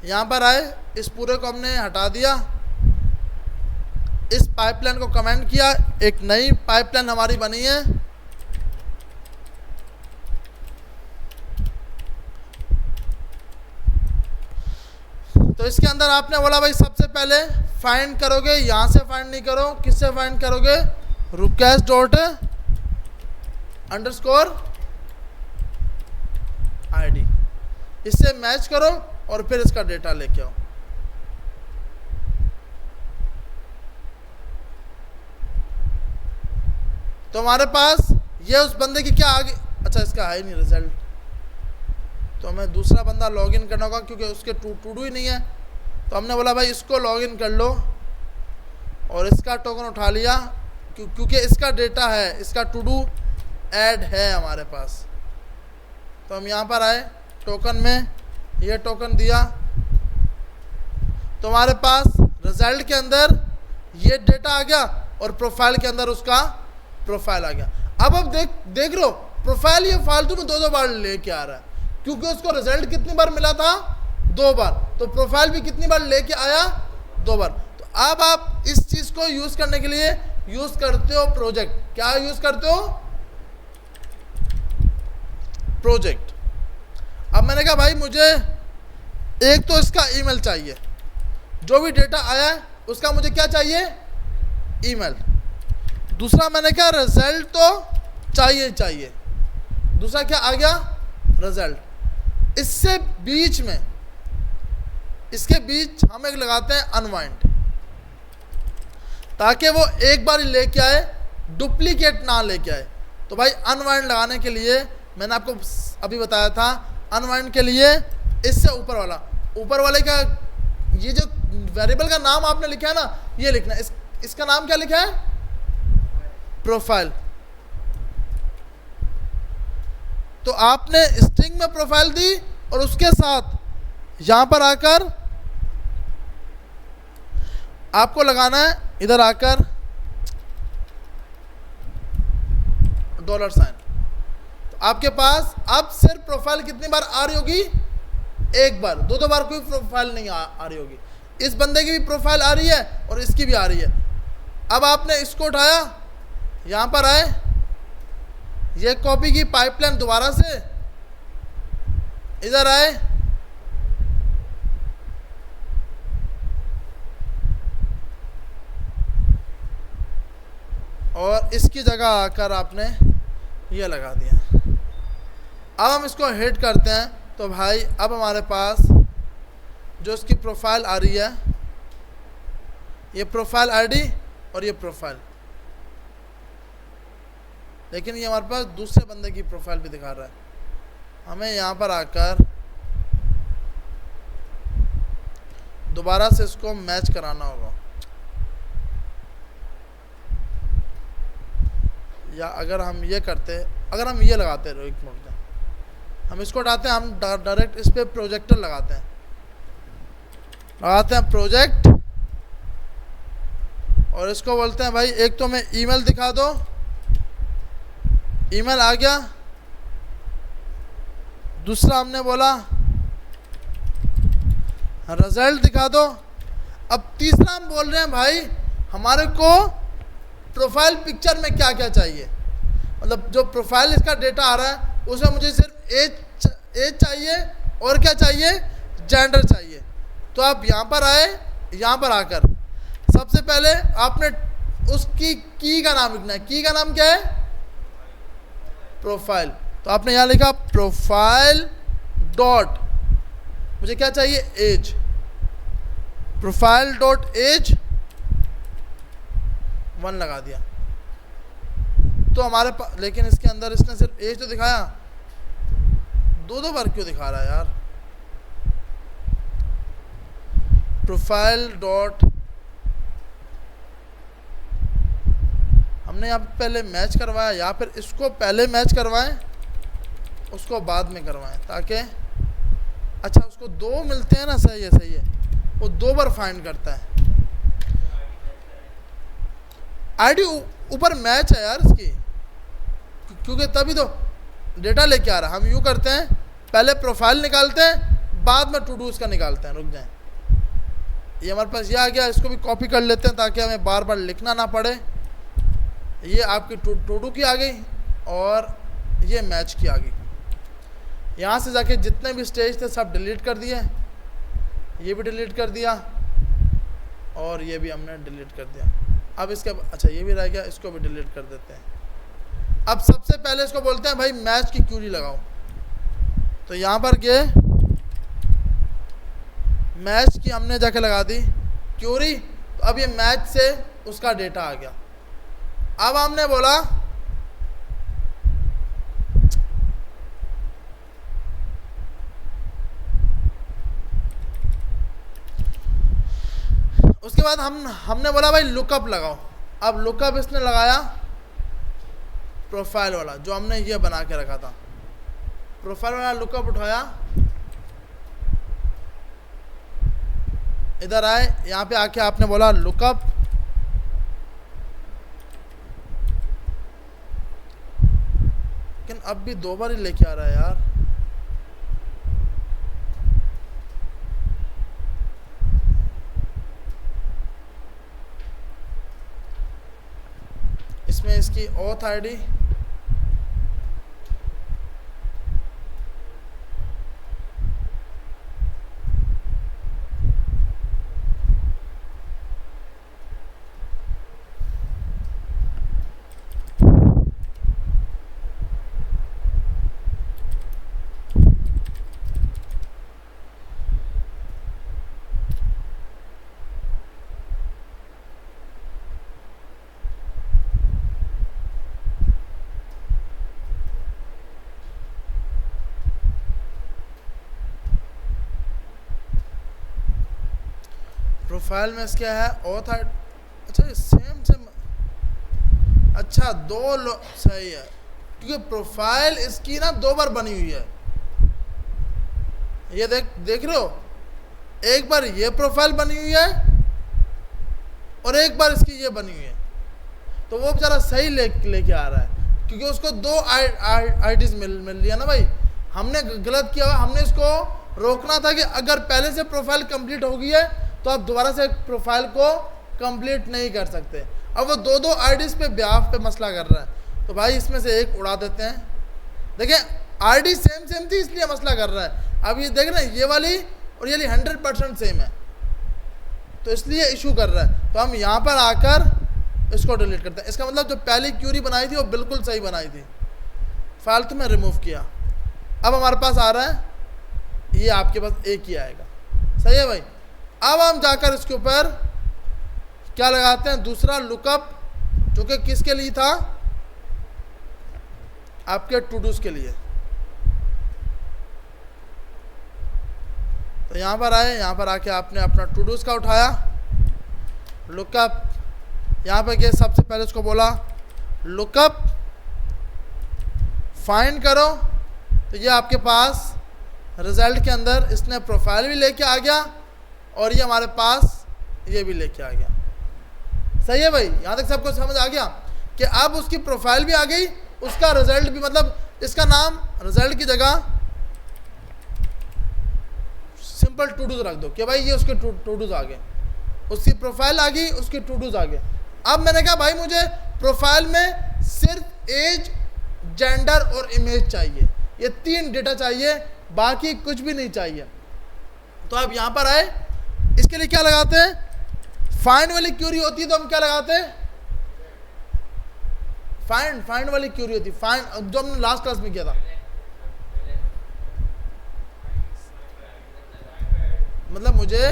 यहाँ पर आए, इस पूरे को हमने हटा दिया, इस पाइपलाइन को कमेंट किया, एक नई पाइपलाइन हमारी बनी है। तो इसके अंदर आपने बोला भाई सबसे पहले फाइंड करोगे, यहां से फाइंड नहीं करो, किससे फाइंड करोगे, रुकेश डॉट अंडरस्कोर आईडी, इससे मैच करो और फिर इसका डेटा लेके आओ। तो हमारे पास ये उस बंदे की क्या आगे, अच्छा इसका है ही नहीं रिजल्ट, तो हमें दूसरा बंदा लॉगिन करना होगा क्योंकि उसके टू डू ही नहीं है। तो हमने बोला भाई इसको लॉगिन कर लो और इसका टोकन उठा लिया क्योंकि इसका डेटा है, इसका टू डू ऐड है हमारे पास। तो हम यहाँ पर आए टोकन में, ये टोकन दिया, तो हमारे पास रिजल्ट के अंदर ये डेटा आ गया और प्रोफाइल के अंदर उसका प्रोफाइल आ गया। अब देख रहे हो प्रोफाइल ये फालतू में दो बार लेके आ रहा है क्योंकि उसको रिजल्ट कितनी बार मिला था, 2 बार, तो प्रोफाइल भी कितनी बार लेके आया, 2 बार। तो अब आप इस चीज को यूज करने के लिए यूज करते हो प्रोजेक्ट, क्या यूज करते हो, प्रोजेक्ट। अब मैंने कहा भाई मुझे एक तो इसका ईमेल चाहिए, जो भी डेटा आया है उसका मुझे क्या चाहिए, ईमेल। दूसरा मैंने कहा रिजल्ट तो चाहिए, दूसरा क्या आ गया, रिजल्ट। इससे बीच में, इसके बीच हम एक लगाते हैं अनवाइंड, ताकि वो एक बार लेके आए, डुप्लीकेट ना लेके आए। तो भाई अनवाइंड लगाने के लिए मैंने आपको अभी बताया था, अनवाइंड के लिए इससे ऊपर वाले का ये जो वेरिएबल का नाम आपने लिखा है ना, ये लिखना है, इसका नाम क्या लिखा है, प्रोफाइल। तो आपने स्ट्रिंग में प्रोफाइल दी और उसके साथ यहां पर आकर आपको लगाना है, इधर आकर $। तो आपके पास अब सिर्फ प्रोफाइल कितनी बार आ रही होगी, एक बार, 2 बार कोई प्रोफाइल नहीं आ रही होगी। इस बंदे की भी प्रोफाइल आ रही है और इसकी भी आ रही है। अब आपने इसको उठाया, यहां पर आए, ये कॉपी की पाइपलाइन दोबारा से इधर आए, और इसकी जगह आकर आपने ये लगा दिया। अब हम इसको हिट करते हैं तो भाई अब हमारे पास जो इसकी प्रोफाइल आ रही है, ये प्रोफाइल आईडी और ये प्रोफाइल, लेकिन ये हमारे पास दूसरे बंदे की प्रोफाइल भी दिखा रहा है। हमें यहाँ पर आकर दोबारा से इसको मैच कराना होगा, या अगर हम ये करते, अगर हम ये लगाते रहो, एक मिनट, हम इसको हटाते हैं, हम डायरेक्ट इस पे प्रोजेक्टर लगाते हैं प्रोजेक्ट, और इसको बोलते हैं भाई एक तो मैं ईमेल दिखा दो, ईमेल आ गया। दूसरा हमने बोला रिजल्ट दिखा दो। अब तीसरा हम बोल रहे हैं भाई हमारे को प्रोफाइल पिक्चर में क्या क्या चाहिए, मतलब जो प्रोफाइल इसका डेटा आ रहा है उसमें मुझे सिर्फ एज चाहिए और क्या चाहिए, जेंडर चाहिए। तो आप यहाँ पर आए, यहाँ पर आकर सबसे पहले आपने उसकी की का नाम लिखना है। की का नाम क्या है, प्रोफाइल। तो आपने यहाँ लिखा प्रोफाइल डॉट, मुझे क्या चाहिए, एज, प्रोफाइल डॉट एज 1 लगा दिया। तो हमारे पास, लेकिन इसके अंदर इसने सिर्फ एज तो दिखाया, 2 बार क्यों दिखा रहा है यार, प्रोफाइल डॉट, हमने यहाँ पे पहले मैच करवाया, या फिर इसको पहले मैच करवाएं उसको बाद में करवाएं, ताकि अच्छा उसको 2 मिलते हैं ना, सही है, वो 2 बार फाइंड करता है। आईडी ऊपर मैच है यार इसकी, क्योंकि तभी तो डेटा लेके आ रहा है। हम यूँ करते हैं, पहले प्रोफाइल निकालते हैं, बाद में टू डूज का निकालते हैं, रुक जाएं, ये हमारे पास ये आ गया, इसको भी कॉपी कर लेते हैं ताकि हमें बार बार लिखना ना पड़े। ये आपकी टू डू की आ गई और ये मैच की आ गई। यहाँ से जाके जितने भी स्टेज थे सब डिलीट कर दिए, ये भी डिलीट कर दिया और ये भी हमने डिलीट कर दिया। अब इसके अच्छा ये भी रह गया, इसको भी डिलीट कर देते हैं। अब सबसे पहले इसको बोलते हैं भाई मैच की क्यूरी लगाओ। तो यहाँ पर ये मैच की हमने जाके लगा दी क्यूरी, तो अब ये मैच से उसका डेटा आ गया। अब हमने बोला उसके बाद हमने बोला भाई लुकअप लगाओ। अब लुकअप इसने लगाया प्रोफाइल वाला जो हमने ये बना के रखा था, प्रोफाइल वाला लुकअप उठाया, इधर आए, यहाँ पे आके आपने बोला लुकअप, लेकिन अब भी दो बार ही लेके आ रहा है यार। इसमें इसकी ऑथ आईडी, प्रोफाइल में इसका है ऑथ आईडी। अच्छा सेम अच्छा सही है, क्योंकि प्रोफाइल इसकी ना दो बार बनी हुई है। ये देख रहे हो, एक बार ये प्रोफाइल बनी हुई है और एक बार इसकी ये बनी हुई है। तो वो बेचारा सही लेके आ रहा है, क्योंकि उसको दो आईडीज मिल लिया ना भाई। हमने गलत किया, हमने इसको रोकना था कि अगर पहले से प्रोफाइल कंप्लीट हो गई है तो आप दोबारा से प्रोफाइल को कंप्लीट नहीं कर सकते। अब वो दो आईडीज पे ब्याह पे मसला कर रहा है, तो भाई इसमें से एक उड़ा देते हैं। देखिए आईडी सेम थी इसलिए मसला कर रहा है। अब ये देख रहे हैं ये वाली और ये वाली 100% सेम है, तो इसलिए इशू कर रहा है। तो हम यहाँ पर आकर इसको डिलीट करते हैं। इसका मतलब जो पहली क्यूरी बनाई थी वो बिल्कुल सही बनाई थी, फालतू में रिमूव किया। अब हमारे पास आ रहा है ये आपके पास एक ही आएगा, सही है भाई। अब हम जाकर इसके ऊपर क्या लगाते हैं, दूसरा लुकअप, जो कि किसके लिए था, आपके टू डूज के लिए। तो यहाँ पर आए, यहाँ पर आके आपने अपना टू डूज का उठाया लुकअप, यहाँ पर के सबसे पहले उसको बोला लुकअप फाइंड करो। तो ये आपके पास रिजल्ट के अंदर इसने प्रोफाइल भी लेके आ गया और ये हमारे पास ये भी लेके आ गया। सही है भाई, यहाँ तक सबको समझ आ गया कि अब उसकी प्रोफाइल भी आ गई, उसका रिजल्ट भी, मतलब इसका नाम रिजल्ट की जगह सिंपल टू डूज रख दो कि भाई ये उसके टू डूज आ गए, उसकी प्रोफाइल आ गई, उसके टू डूज आ गए। अब मैंने कहा भाई मुझे प्रोफाइल में सिर्फ एज, जेंडर और इमेज चाहिए, ये 3 डेटा चाहिए, बाकी कुछ भी नहीं चाहिए। तो अब यहाँ पर आए, इसके लिए क्या लगाते हैं, फाइंड वाली क्यूरी होती है तो हम क्या लगाते हैं, फाइंड वाली क्यूरी होती है, फाइंड जो हमने लास्ट क्लास में किया था। मतलब मुझे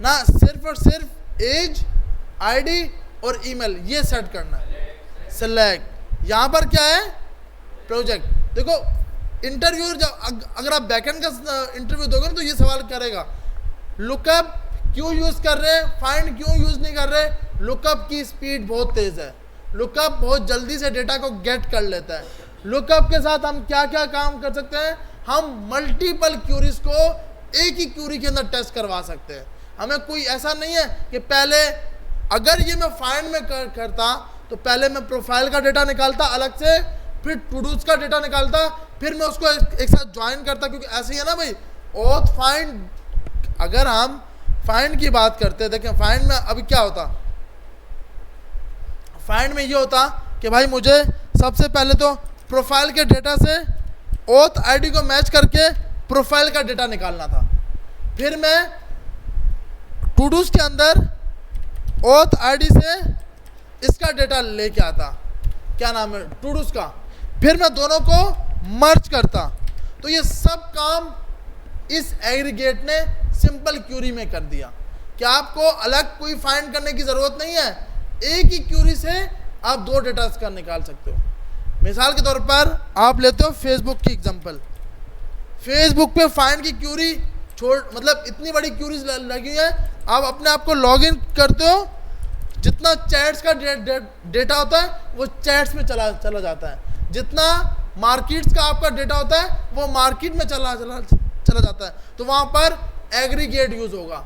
ना सिर्फ और सिर्फ एज, आईडी और ईमेल ये सेट करना है, सेलेक्ट। यहाँ पर क्या है, प्रोजेक्ट। देखो इंटरव्यू जब अगर आप बैकएंड का इंटरव्यू दोगे ना तो ये सवाल करेगा लुकअप क्यों यूज़ कर रहे हैं, फाइंड क्यों यूज़ नहीं कर रहे। लुकअप की स्पीड बहुत तेज़ है, लुकअप बहुत जल्दी से डेटा को गेट कर लेता है। लुकअप के साथ हम क्या क्या काम कर सकते हैं, हम मल्टीपल क्यूरीज को एक ही क्यूरी के अंदर टेस्ट करवा सकते हैं। हमें कोई ऐसा नहीं है कि पहले अगर ये मैं फाइंड में करता तो पहले मैं प्रोफाइल का डेटा निकालता अलग से, फिर टू डूज का डेटा निकालता, फिर मैं उसको एक साथ ज्वाइन करता, क्योंकि ऐसे ही है ना भाई। ऑथ फाइंड, अगर हम फाइंड की बात करते हैं, देखें फाइंड में अभी क्या होता, फाइंड में ये होता कि भाई मुझे सबसे पहले तो प्रोफाइल के डेटा से ओथ आईडी को मैच करके प्रोफाइल का डेटा निकालना था, फिर मैं टू डूज के अंदर ओथ आईडी से इसका डेटा लेके आता, क्या नाम है टू डूज का, फिर मैं दोनों को मर्ज करता। तो ये सब काम इस एग्रीगेट ने सिंपल क्यूरी में कर दिया कि आपको अलग कोई फाइंड करने की ज़रूरत नहीं है, एक ही क्यूरी से आप दो डेटा का निकाल सकते हो। मिसाल के तौर पर आप लेते हो फेसबुक की एग्जांपल, फेसबुक पे फाइंड की क्यूरी मतलब इतनी बड़ी क्यूरीज लगी है, आप अपने आप को लॉगिन करते हो, जितना चैट्स का डेटा होता है वो चैट्स में चला जाता है, जितना मार्केट्स का आपका डेटा होता है वो मार्केट में चला जाता है। तो वहाँ पर एग्रीगेट यूज़ होगा,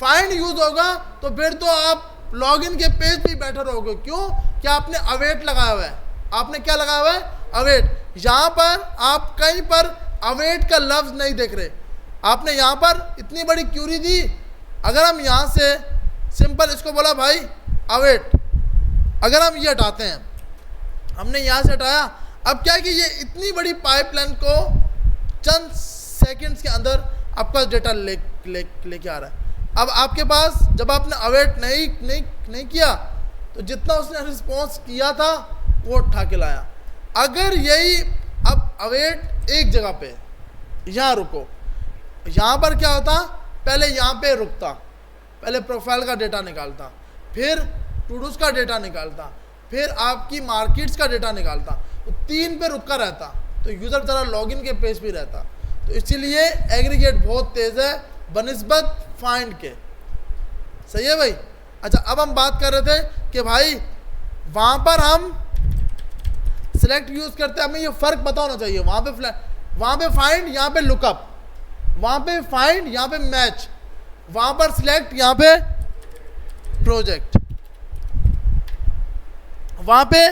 फाइंड यूज़ होगा, तो फिर तो आप लॉगिन के पेज पे बैठे रहोगे। क्यों? कि आपने अवेट लगाया हुआ है, आपने क्या लगाया हुआ है, अवेट। यहाँ पर आप कहीं पर अवेट का लफ्ज़ नहीं देख रहे, आपने यहाँ पर इतनी बड़ी क्यूरी दी, अगर हम यहाँ से सिंपल इसको बोला भाई अवेट, अगर हम ये हटाते हैं, हमने यहाँ से हटाया, अब क्या है कि ये इतनी बड़ी पाइपलाइन को चंद सेकंड्स के अंदर आपका डेटा लेके आ रहा है। अब आपके पास जब आपने अवेट नहीं किया तो जितना उसने रिस्पॉन्स किया था वो उठा के लाया। अगर यही अब अवेट एक जगह पे यहाँ रुको, यहाँ पर क्या होता, पहले यहाँ पे रुकता, पहले प्रोफाइल का डेटा निकालता, फिर टू डूज का डेटा निकालता, फिर आपकी मार्केट्स का डेटा निकालता, तो 3 पे रुका रहता, तो यूज़र ज़रा लॉगिन के पेज पे रहता। तो इसीलिए एग्रीगेट बहुत तेज़ है बनिस्बत फाइंड के। सही है भाई। अच्छा, अब हम बात कर रहे थे कि भाई वहाँ पर हम सिलेक्ट यूज़ करते हैं, हमें ये फ़र्क पता होना चाहिए। वहाँ पे फाइंड, यहाँ पे लुकअप, वहाँ पे फाइंड, यहाँ पे मैच, वहाँ पर सिलेक्ट, यहाँ पे प्रोजेक्ट, वहाँ पे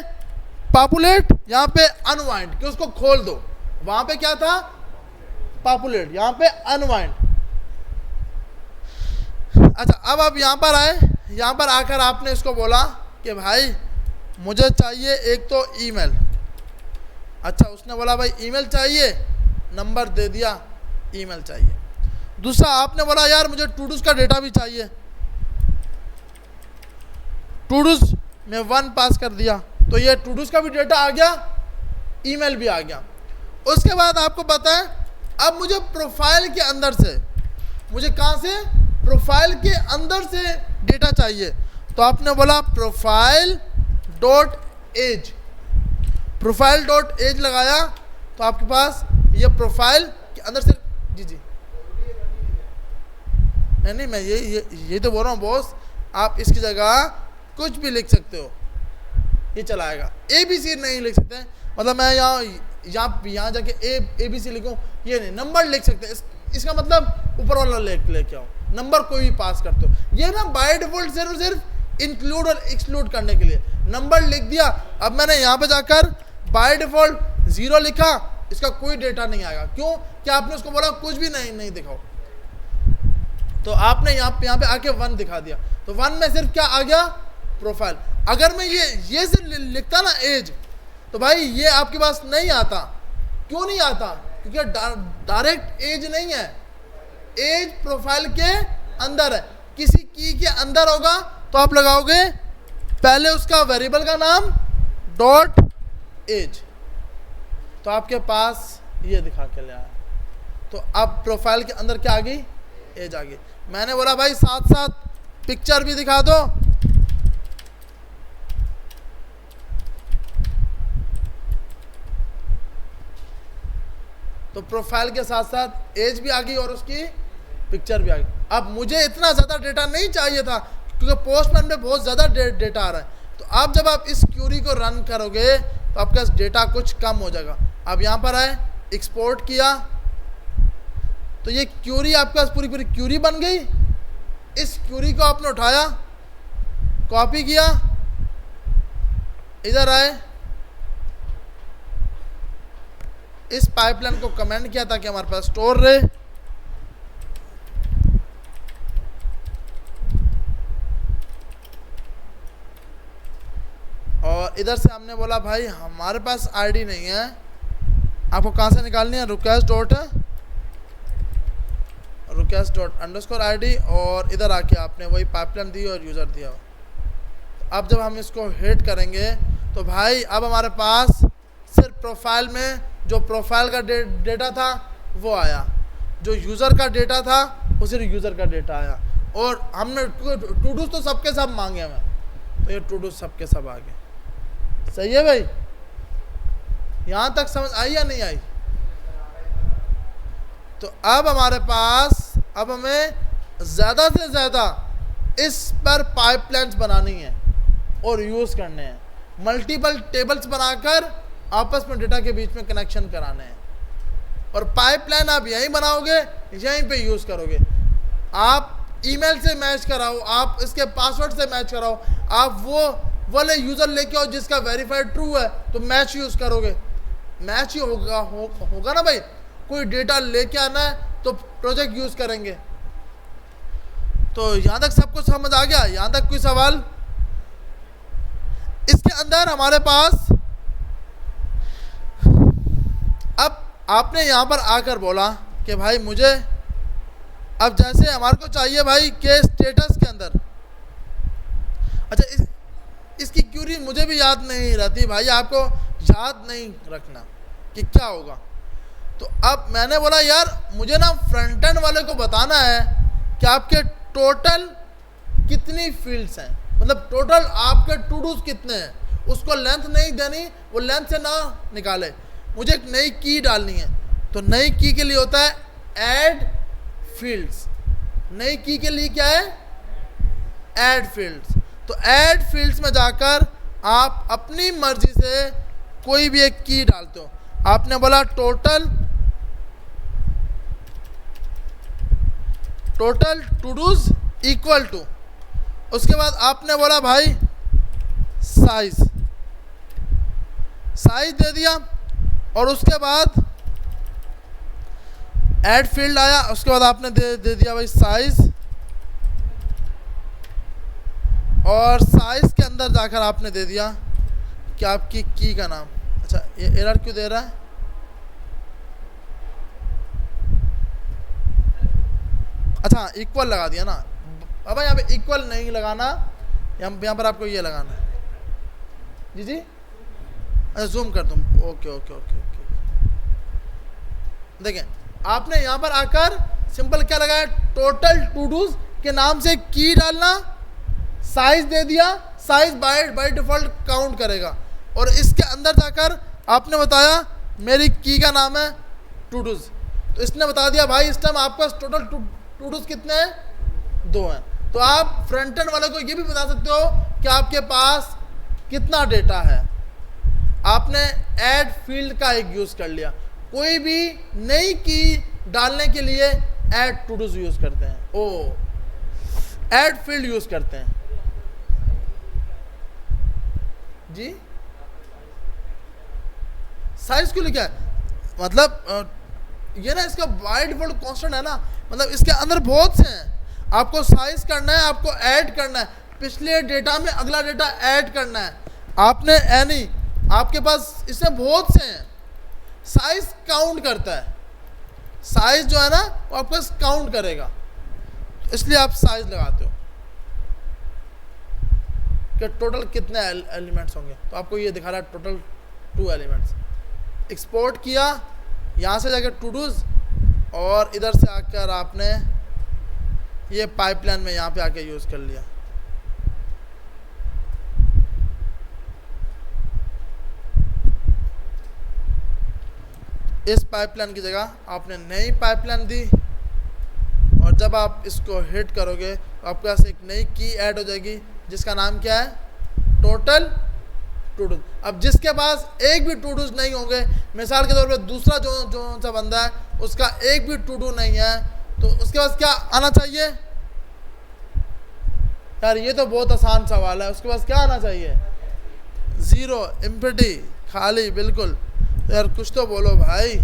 पॉपुलेट, यहाँ पे अनवाइंड, कि उसको खोल दो। वहाँ पे क्या था, पॉपुलेट, यहाँ पे अनवाइंड। अच्छा, अब आप यहाँ पर आए, यहाँ पर आकर आपने इसको बोला कि भाई मुझे चाहिए एक तो ईमेल। अच्छा, उसने बोला भाई ईमेल चाहिए, नंबर दे दिया, ईमेल चाहिए। दूसरा आपने बोला यार मुझे टू डूज का डेटा भी चाहिए, टू डूज में 1 पास कर दिया, तो ये टू डूज का भी डेटा आ गया, ईमेल भी आ गया। उसके बाद आपको पता है अब मुझे प्रोफाइल के अंदर से, मुझे कहाँ से, प्रोफाइल के अंदर से डेटा चाहिए। तो आपने बोला profile dot age, profile dot age लगाया, तो आपके पास ये प्रोफाइल के अंदर से, जी नहीं मैं ये तो बोल रहा हूँ बॉस, आप इसकी जगह कुछ भी लिख सकते हो, ये चलाएगा। ABC नहीं लिख सकते, मतलब मैं यहाँ जाके ABC लिखूँ, ये नहीं, नंबर लिख सकते हैं, इसका मतलब ऊपर वाला लेके आओ, नंबर कोई भी पास करते हो। ये ना बाय डिफॉल्ट सिर्फ इंक्लूड और एक्सक्लूड करने के लिए नंबर लिख दिया। अब मैंने यहाँ पे जाकर बाय डिफॉल्ट 0 लिखा, इसका कोई डेटा नहीं आएगा। क्यों? कि आपने उसको बोला कुछ भी नहीं दिखाओ, तो आपने यहाँ पे आके 1 दिखा दिया, तो 1 में सिर्फ क्या आ गया, प्रोफाइल। अगर मैं ये सिर्फ लिखता ना एज, तो भाई ये आपके पास नहीं आता। क्यों नहीं आता? क्योंकि डायरेक्ट एज नहीं है, एज प्रोफाइल के अंदर है, किसी की के अंदर होगा, तो आप लगाओगे पहले उसका वेरिएबल का नाम डॉट एज, तो आपके पास ये दिखा के ले आया। तो अब प्रोफाइल के अंदर क्या आ गई, एज आ गई। मैंने बोला भाई साथ साथ पिक्चर भी दिखा दो, तो प्रोफाइल के साथ साथ एज भी आ गई और उसकी पिक्चर भी आ गई। अब मुझे इतना ज़्यादा डेटा नहीं चाहिए था, क्योंकि पोस्टमैन में बहुत ज़्यादा डेटा आ रहा है। तो अब जब आप इस क्यूरी को रन करोगे तो आपका डेटा कुछ कम हो जाएगा। अब यहाँ पर आए, एक्सपोर्ट किया, तो ये क्यूरी आपके पास पूरी क्यूरी बन गई। इस क्यूरी को आपने उठाया, कॉपी किया, इधर आए, इस पाइपलाइन को कमेंट किया ताकि हमारे पास स्टोर रहे। इधर से हमने बोला भाई हमारे पास आईडी नहीं है, आपको कहाँ से निकालनी है, रिक्वेस्ट डॉट अंडरस्कोर आईडी, और इधर आके आपने वही पाइपलाइन दी और यूज़र दिया। अब जब हम इसको हिट करेंगे तो भाई अब हमारे पास सिर्फ प्रोफाइल में जो प्रोफाइल का डेटा था वो आया, जो यूज़र का डेटा था वो सिर्फ यूज़र का डेटा आया, और हमने टू डूज तो सबके सब मांगे हमें, तो ये टू डूज सबके सब आ गए। सही है भाई, यहाँ तक समझ आई या नहीं आई? तो अब हमारे पास अब हमें ज़्यादा से ज़्यादा इस पर पाइपलाइंस बनानी है और यूज़ करने हैं, मल्टीपल टेबल्स बनाकर आपस में डेटा के बीच में कनेक्शन कराने हैं, और पाइपलाइन आप यहीं बनाओगे, यहीं पे यूज़ करोगे। आप ईमेल से मैच कराओ, आप इसके पासवर्ड से मैच कराओ, आप वो वाले यूज़र लेके आओ जिसका वेरीफाइड ट्रू है, तो मैच यूज़ करोगे, मैच ही होगा ना भाई। कोई डेटा लेके आना है तो प्रोजेक्ट यूज़ करेंगे। तो यहाँ तक सबको समझ आ गया? यहाँ तक कोई सवाल? इसके अंदर हमारे पास अब आपने यहाँ पर आकर बोला कि भाई मुझे अब जैसे हमारे को चाहिए भाई के स्टेटस के अंदर, अच्छा इसकी क्यूरी मुझे भी याद नहीं रहती भाई, आपको याद नहीं रखना कि क्या होगा। तो अब मैंने बोला यार मुझे ना फ्रंट एंड वाले को बताना है कि आपके टोटल कितनी फील्ड्स हैं, मतलब टोटल आपके टू डूज कितने हैं, उसको लेंथ नहीं देनी, वो लेंथ से ना निकाले, मुझे एक नई की डालनी है। तो नई की के लिए होता है ऐड फील्ड्स, नई की के लिए क्या है, ऐड फील्ड्स। तो ऐड फील्ड्स में जाकर आप अपनी मर्जी से कोई भी एक की डालते हो। आपने बोला total todos equal to, उसके बाद आपने बोला भाई साइज दे दिया, और उसके बाद ऐड फील्ड आया, उसके बाद आपने दे दिया भाई साइज, और साइज के अंदर जाकर आपने दे दिया कि आपकी की का नाम। अच्छा ये एरर क्यों दे रहा है? अच्छा इक्वल लगा दिया ना, अब यहाँ पे इक्वल नहीं लगाना, यहाँ पर आपको ये लगाना है। जी अच्छा जूम कर दूँ, ओके। देखें आपने यहाँ पर आकर सिंपल क्या लगाया, टोटल टू डूज के नाम से की डालना, साइज दे दिया, साइज बाय डिफॉल्ट काउंट करेगा, और इसके अंदर जाकर आपने बताया मेरी की का नाम है टू डूज, तो इसने बता दिया भाई इस टाइम आपके पास टोटल टू डूज कितने हैं, 2 हैं। तो आप फ्रंट एंड वाले को ये भी बता सकते हो कि आपके पास कितना डेटा है। आपने ऐड फील्ड का एक यूज़ कर लिया, कोई भी नई की डालने के लिए ऐड टू डूज यूज़ करते हैं, ऐड फील्ड यूज़ करते हैं जी। साइज क्यों लिखा है, मतलब ये ना इसका बाय डिफॉल्ट कांस्टेंट है ना, मतलब इसके अंदर बहुत से हैं, आपको साइज करना है, आपको ऐड करना है, पिछले डेटा में अगला डेटा ऐड करना है। आपने एनी आपके पास इसमें बहुत से हैं, साइज काउंट करता है, साइज जो है ना वो आपके पास काउंट करेगा, इसलिए आप साइज लगाते हो कि टोटल कितने एलिमेंट्स होंगे। तो आपको ये दिखा रहा है टोटल 2 एलिमेंट्स। एक्सपोर्ट किया यहाँ से जाकर टू डूज, और इधर से आकर आपने ये पाइपलाइन में यहाँ पे आके यूज़ कर लिया। इस पाइपलाइन की जगह आपने नई पाइपलाइन दी, और जब आप इसको हिट करोगे तो आपके पास एक नई की ऐड हो जाएगी जिसका नाम क्या है, टोटल टू डूज। अब जिसके पास एक भी टू डूज नहीं होंगे, मिसाल के तौर पे दूसरा जो सा बंदा है उसका एक भी टू डू नहीं है, तो उसके पास क्या आना चाहिए यार, ये तो बहुत आसान सवाल है, उसके पास क्या आना चाहिए, 0 एम्प्टी, खाली, बिल्कुल। तो यार कुछ तो बोलो भाई,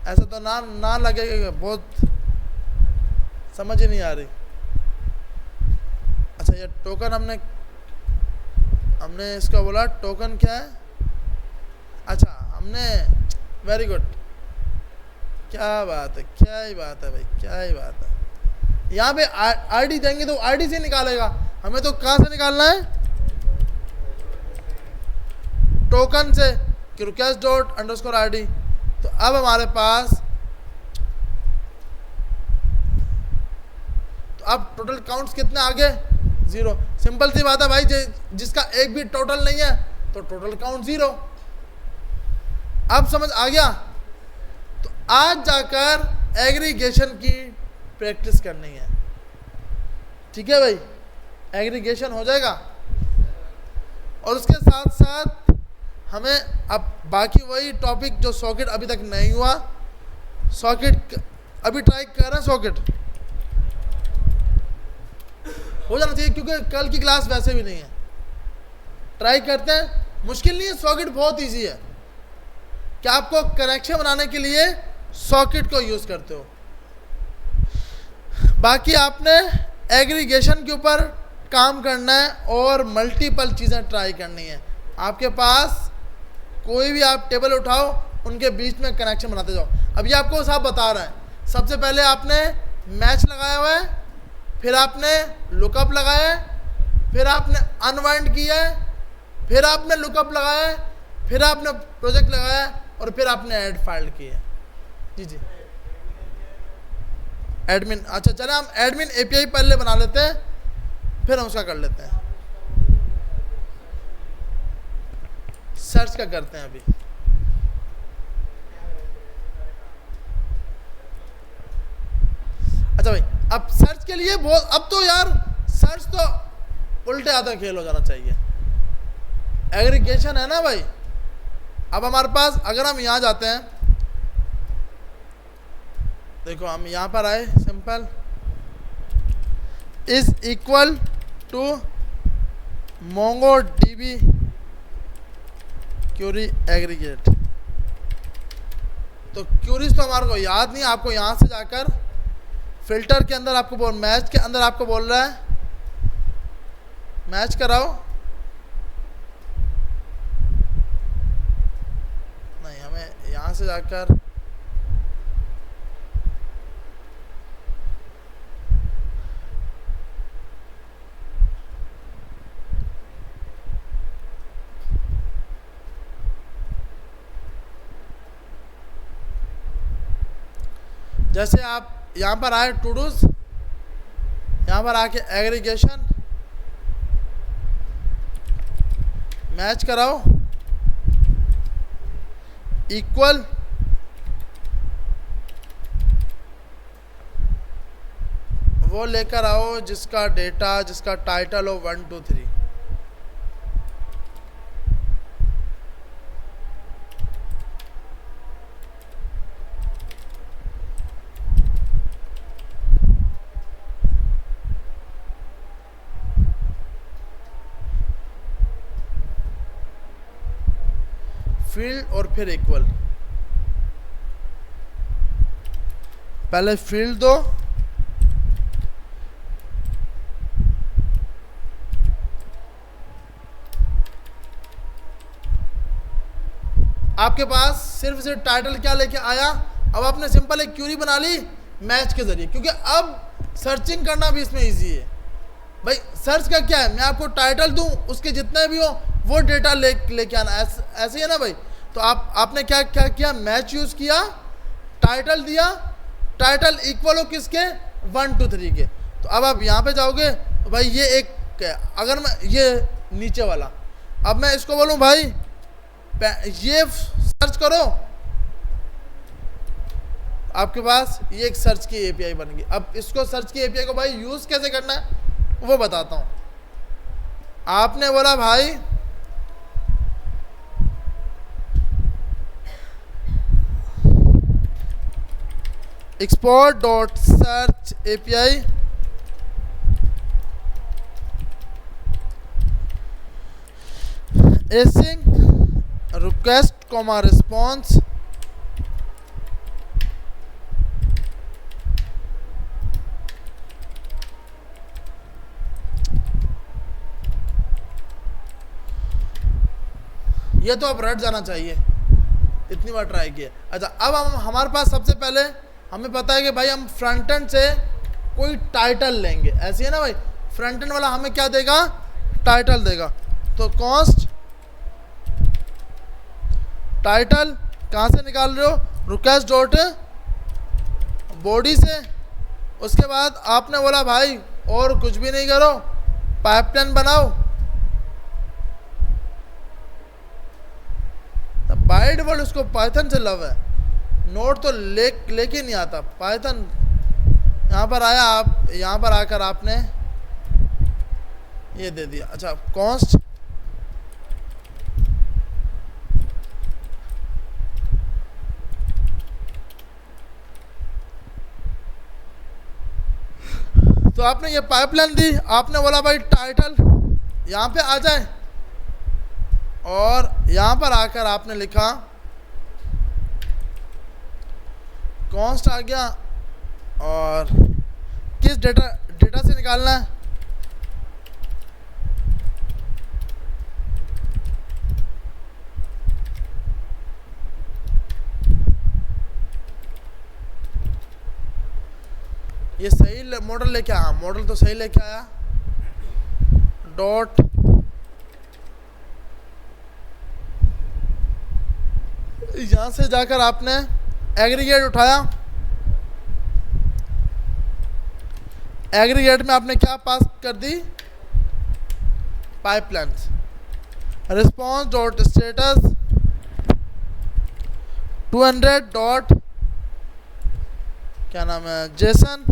ऐसा तो ना लगेगा, बहुत समझ ही नहीं आ रही। अच्छा ये टोकन हमने हमने इसका बोला टोकन क्या है, अच्छा हमने, वेरी गुड, क्या बात है, क्या ही बात है भाई, क्या ही बात है। यहाँ पे आईडी देंगे तो आईडी से निकालेगा, हमें तो कहाँ से निकालना है, टोकन से, कि रिक्वेस्ट डॉट अंडरस्कोर आईडी। तो अब हमारे पास, तो अब टोटल काउंट्स कितने आ गए, 0। सिंपल सी बात है भाई, जिसका एक भी टोटल नहीं है तो टोटल काउंट 0। अब समझ आ गया। तो आज जाकर एग्रीगेशन की प्रैक्टिस करनी है, ठीक है भाई, एग्रीगेशन हो जाएगा। और उसके साथ साथ हमें अब बाकी वही टॉपिक जो सॉकेट अभी तक नहीं हुआ, सॉकेट अभी ट्राई कर रहे हैं, सॉकेट हो जाना चाहिए क्योंकि कल की क्लास वैसे भी नहीं है, ट्राई करते हैं। मुश्किल नहीं है, सॉकेट बहुत इजी है कि आपको कनेक्शन बनाने के लिए सॉकेट को यूज़ करते हो। बाकी आपने एग्रीगेशन के ऊपर काम करना है और मल्टीपल चीज़ें ट्राई करनी है। आपके पास कोई भी आप टेबल उठाओ, उनके बीच में कनेक्शन बनाते जाओ। अभी आपको साहब बता रहा है, सबसे पहले आपने मैच लगाया हुआ है, फिर आपने लुकअप लगाया है, फिर आपने अनवाइंड किया है, फिर आपने लुकअप लगाया है, फिर आपने प्रोजेक्ट लगाया है, और फिर आपने ऐड फाइल की है। जी जी, एडमिन, अच्छा चले हम एडमिन एपीआई पहले बना लेते हैं, फिर हम उसका कर लेते हैं। सर्च का करते हैं अभी। अच्छा भाई, अब सर्च के लिए बहुत, अब तो यार सर्च तो उल्टे हाथों खेल हो जाना चाहिए। एग्रीगेशन है ना भाई। अब हमारे पास, अगर हम यहाँ जाते हैं, देखो हम यहाँ पर आए, simple is equal to MongoDB query aggregate. तो क्यूरीज तो हमारे को याद नहीं, आपको यहाँ से जाकर फिल्टर के अंदर आपको मैच के अंदर आपको बोल रहा है मैच कराओ, नहीं हमें यहाँ से जाकर जैसे आप यहाँ पर आए टूडूज, यहाँ पर आके एग्रीगेशन मैच कराओ इक्वल वो लेकर आओ जिसका डेटा, जिसका टाइटल हो 1 2 3। फील्ड और फिर इक्वल, पहले फील्ड दो, आपके पास सिर्फ टाइटल क्या लेके आया। अब आपने सिंपल एक क्यूरी बना ली मैच के जरिए, क्योंकि अब सर्चिंग करना भी इसमें इजी है भाई। सर्च का क्या है, मैं आपको टाइटल दूं, उसके जितने भी हो वो डेटा लेके आना, ऐसे ही है ना भाई। तो आपने क्या क्या किया, मैच यूज़ किया, टाइटल दिया, टाइटल इक्वल हो किसके, 1 2 3 के। तो अब आप यहाँ पे जाओगे तो भाई ये एक, अगर मैं ये नीचे वाला, अब मैं इसको बोलूँ भाई ये सर्च करो, आपके पास ये एक सर्च की एपीआई बन गई। अब इसको सर्च की एपीआई को भाई यूज़ कैसे करना है वो बताता हूँ। आपने बोला भाई export dot search API async request comma response ये तो अब रट जाना चाहिए, इतनी बार ट्राई किया। अच्छा, अब हम हमारे पास सबसे पहले हमें पता है कि भाई हम फ्रंट एंड से कोई टाइटल लेंगे, ऐसी है ना भाई। फ्रंट एंड वाला हमें क्या देगा, टाइटल देगा। तो कॉस्ट टाइटल कहाँ से निकाल रहे हो, रिक्वेस्ट डॉट बॉडी से। उसके बाद आपने बोला भाई और कुछ भी नहीं करो, पाइपलाइन बनाओ। बाय डिफॉल्ट उसको पाइथन से लव है, नोट तो लेके नहीं आता पाइथन। यहाँ पर आया, आप यहाँ पर आकर आपने ये दे दिया। अच्छा, कॉस्ट तो आपने ये पाइपलाइन दी, आपने बोला भाई टाइटल यहाँ पे आ जाए, और यहाँ पर आकर आपने लिखा कॉस्ट आ गया, और किस डेटा से निकालना है, ये सही मॉडल लेके आया, मॉडल तो सही लेके आया। डॉट यहां से जाकर आपने एग्रीगेट उठाया, एग्रीगेट में आपने क्या पास कर दी, pipeline. Response dot status 200 dot क्या नाम है, जेसन।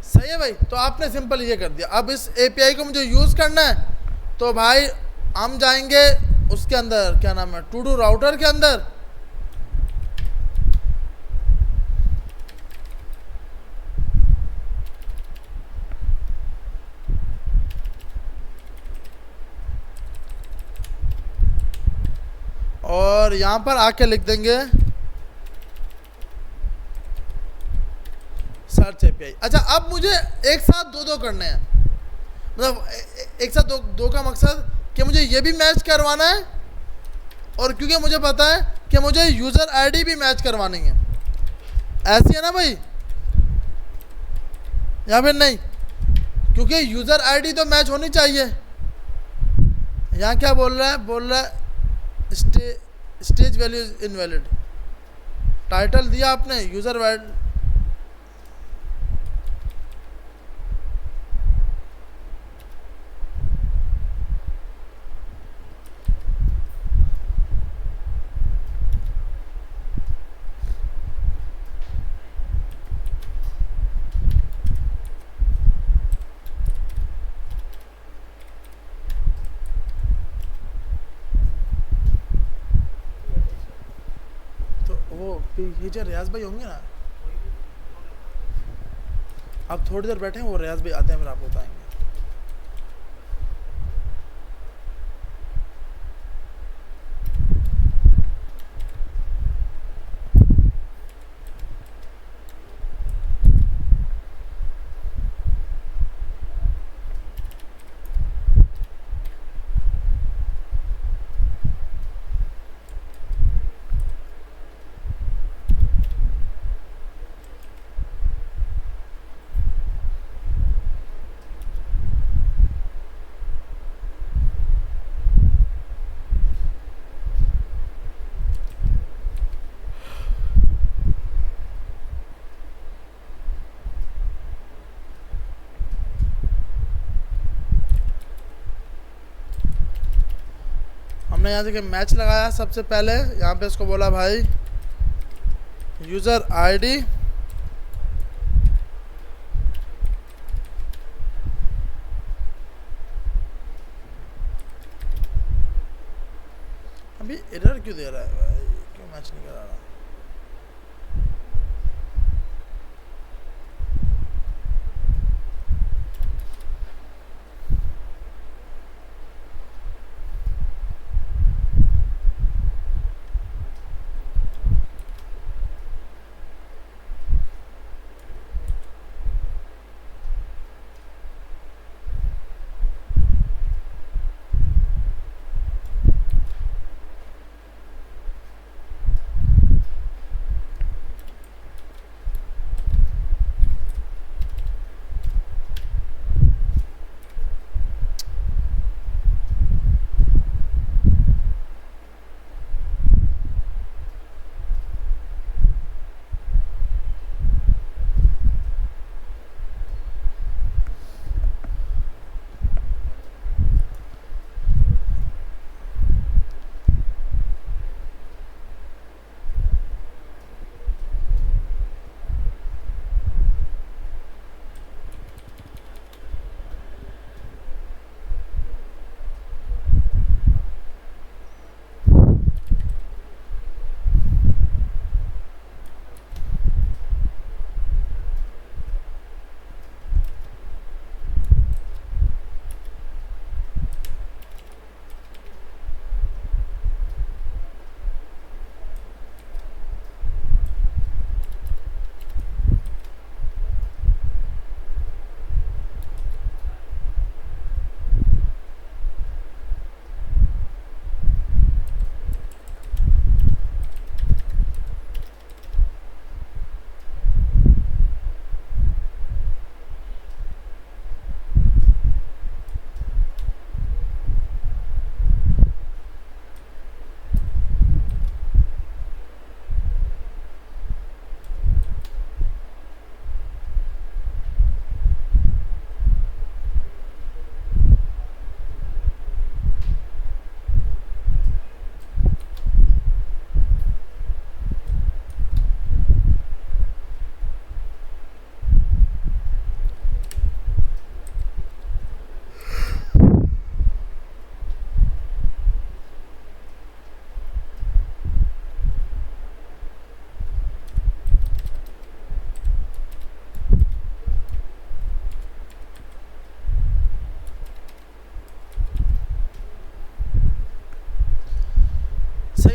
सही है भाई। तो आपने सिंपल ये कर दिया। अब इस एपीआई को मुझे यूज करना है, तो भाई हम जाएंगे उसके अंदर, क्या नाम है, टू डू राउटर के अंदर। और यहां पर आके लिख देंगे सर्च एपीआई। अच्छा, अब मुझे एक साथ दो करने हैं, मतलब एक साथ दो का मकसद कि मुझे ये भी मैच करवाना है, और क्योंकि मुझे पता है कि मुझे यूज़र आईडी भी मैच करवानी है। ऐसी है ना भाई, या फिर नहीं, क्योंकि यूज़र आईडी तो मैच होनी चाहिए। यहाँ क्या बोल रहा है, बोल रहा है स्टेज वैल्यू इनवैलिड। टाइटल दिया आपने, यूज़र वैल्यू ये जो रियाज भाई होंगे ना, आप थोड़ी देर बैठे हैं, वो रियाज भाई आते हैं, फिर आपको बताएंगे। हमने यहाँ से मैच लगाया सबसे पहले, यहाँ पे इसको बोला भाई यूज़र आईडी, अभी एरर क्यों दे रहा है भाई, क्यों मैच नहीं करा रहा।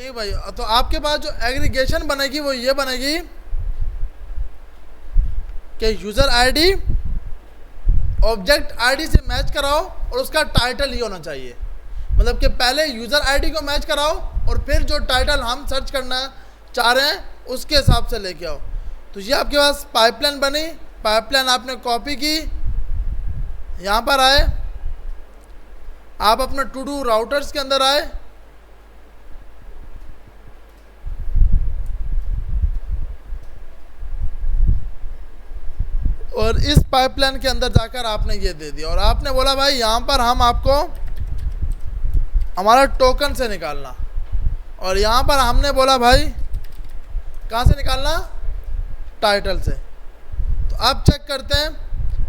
नहीं भाई, तो आपके पास जो एग्रीगेशन बनेगी वो ये बनेगी कि यूज़र आईडी ऑब्जेक्ट आईडी से मैच कराओ और उसका टाइटल ही होना चाहिए। मतलब कि पहले यूज़र आईडी को मैच कराओ और फिर जो टाइटल हम सर्च करना चाह रहे हैं उसके हिसाब से लेके आओ। तो ये आपके पास पाइपलाइन बनी, पाइपलाइन आपने कॉपी की, यहाँ पर आए, आप अपने टू डू राउटर्स के अंदर आए, और इस पाइपलाइन के अंदर जाकर आपने ये दे दिया और आपने बोला भाई यहाँ पर हम आपको हमारा टोकन से निकालना, और यहाँ पर हमने बोला भाई कहाँ से निकालना, टाइटल से। तो अब चेक करते हैं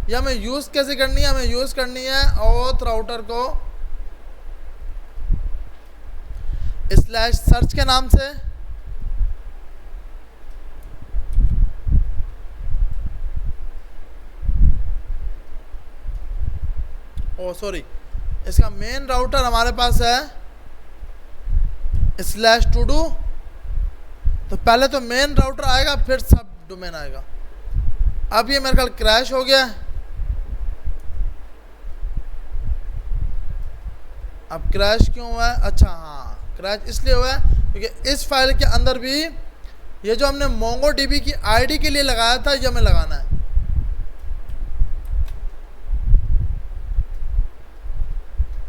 ये हमें यूज़ कैसे करनी है। हमें यूज़ करनी है ऑथ राउटर को स्लैश सर्च के नाम से, सॉरी, इसका मेन राउटर हमारे पास है स्लैश टू डू। तो पहले तो मेन राउटर आएगा फिर सब डोमेन आएगा। अब ये मेरे ख्याल क्रैश हो गया। अब क्रैश क्यों हुआ है? अच्छा हाँ, क्रैश इसलिए हुआ है क्योंकि इस फाइल के अंदर भी ये जो हमने मोंगोडीबी की आईडी के लिए लगाया था ये हमें लगाना है।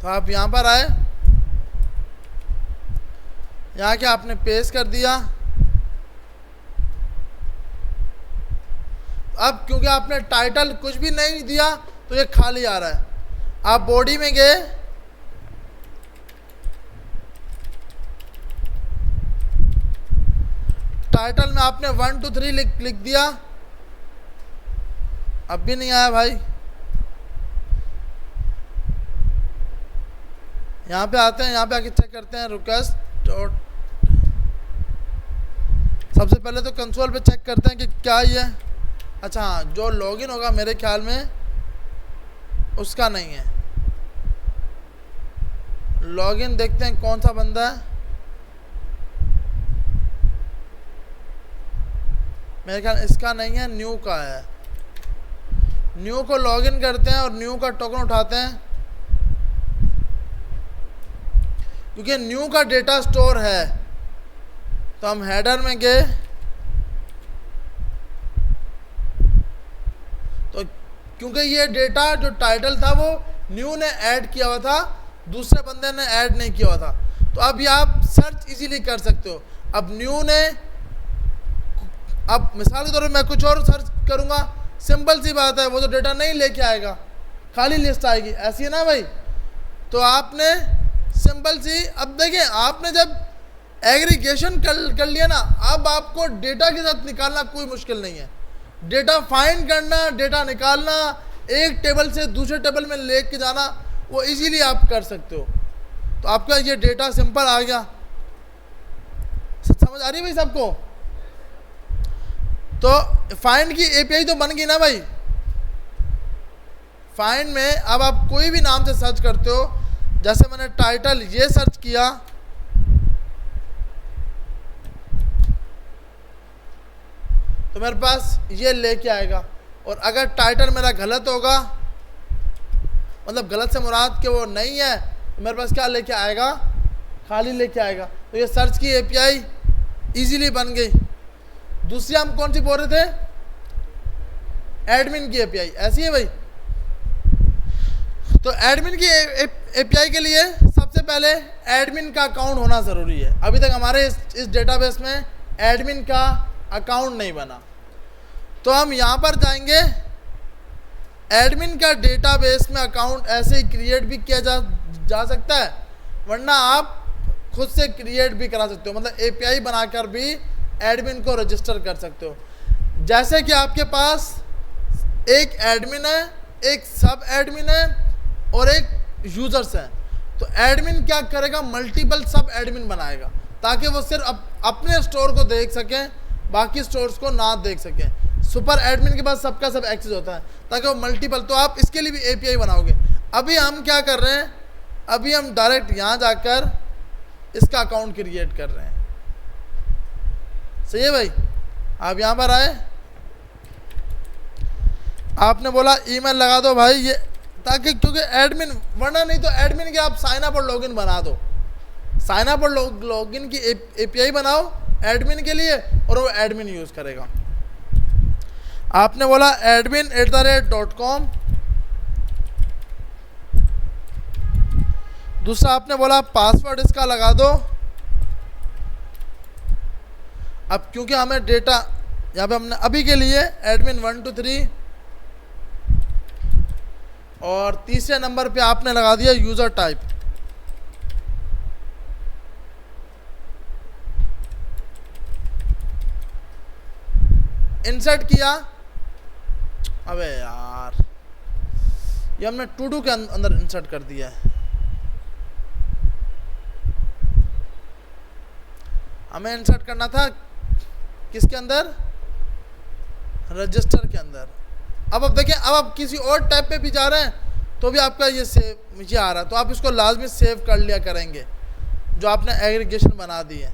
तो आप यहाँ पर आए, यहाँ के आपने पेस्ट कर दिया। अब क्योंकि आपने टाइटल कुछ भी नहीं दिया तो ये खाली आ रहा है। आप बॉडी में गए, टाइटल में आपने 1 2 3 लिख दिया, अब भी नहीं आया भाई। यहाँ पे आते हैं, यहाँ पे आके चेक करते हैं रिक्वेस्ट डॉट, सबसे पहले तो कंसोल पे चेक करते हैं कि क्या ये, अच्छा हाँ, जो लॉगिन होगा मेरे ख्याल में उसका नहीं है। लॉगिन देखते हैं कौन सा बंदा है। मेरे ख्याल इसका नहीं है, न्यू का है। न्यू को लॉगिन करते हैं और न्यू का टोकन उठाते हैं क्योंकि न्यू का डेटा स्टोर है। तो हम हेडर में गए, तो क्योंकि ये डेटा जो टाइटल था वो न्यू ने ऐड किया हुआ था, दूसरे बंदे ने ऐड नहीं किया हुआ था। तो अब ये आप सर्च इजीली कर सकते हो। अब न्यू ने, अब मिसाल के तौर पर मैं कुछ और सर्च करूंगा, सिंपल सी बात है, वो तो डेटा नहीं लेके आएगा, खाली लिस्ट आएगी, ऐसी है ना भाई। तो आपने सिंपल सी, अब देखिए आपने जब एग्रीगेशन कर लिया ना, अब आपको डेटा के साथ निकालना कोई मुश्किल नहीं है। डेटा फाइंड करना, डेटा निकालना, एक टेबल से दूसरे टेबल में लेके जाना, वो इजीली आप कर सकते हो। तो आपका ये डेटा सिंपल आ गया। समझ आ रही है भाई सबको? तो फाइंड की एपीआई तो बन गई ना भाई। फाइंड में अब आप कोई भी नाम से सर्च करते हो, जैसे मैंने टाइटल ये सर्च किया, तो मेरे पास ये लेके आएगा। और अगर टाइटल मेरा गलत होगा, मतलब गलत से मुराद कि वो नहीं है, तो मेरे पास क्या लेके आएगा, खाली लेके आएगा। तो ये सर्च की एपीआई इजीली बन गई। दूसरी हम कौन सी बोल रहे थे? एडमिन की एपीआई, ऐसी है भाई। तो एडमिन की एपीआई के लिए सबसे पहले एडमिन का अकाउंट होना ज़रूरी है। अभी तक हमारे इस डेटाबेस में एडमिन का अकाउंट नहीं बना। तो हम यहाँ पर जाएंगे, एडमिन का डेटाबेस में अकाउंट ऐसे ही क्रिएट भी किया जा सकता है, वरना आप खुद से क्रिएट भी करा सकते हो। मतलब एपीआई बनाकर भी एडमिन को रजिस्टर कर सकते हो। जैसे कि आपके पास एक एडमिन है, एक सब एडमिन है और एक यूजर्स हैं। तो एडमिन क्या करेगा, मल्टीपल सब एडमिन बनाएगा ताकि वो सिर्फ अपने स्टोर को देख सकें, बाकी स्टोर्स को ना देख सकें। सुपर एडमिन के पास सबका सब एक्सेस होता है ताकि वो मल्टीपल, तो आप इसके लिए भी एपीआई बनाओगे। अभी हम क्या कर रहे हैं, अभी हम डायरेक्ट यहाँ जाकर इसका अकाउंट क्रिएट कर रहे हैं। सही है भाई। आप यहाँ पर आए, आपने बोला ईमेल लगा दो भाई ये, ताकि क्योंकि एडमिन, वरना नहीं तो एडमिन के आप साइन अप और लॉगिन बना दो। साइन अप और लॉगिन की एपीआई बनाओ एडमिन के लिए और वो एडमिन यूज़ करेगा। आपने बोला admin@.com। दूसरा आपने बोला पासवर्ड इसका लगा दो। अब क्योंकि हमें डेटा यहाँ पे हमने अभी के लिए admin 1 2 3, और तीसरे नंबर पे आपने लगा दिया यूज़र टाइप। इंसर्ट किया, अबे यार ये हमने टू डू के अंदर इंसर्ट कर दिया है। हमें इंसर्ट करना था किसके अंदर, रजिस्टर के अंदर। अब देखिए, अब आप किसी और टैब पे भी जा रहे हैं तो भी आपका ये सेव ये आ रहा है, तो आप इसको लाजमी सेव कर लिया करेंगे जो आपने एग्रीगेशन बना दी है।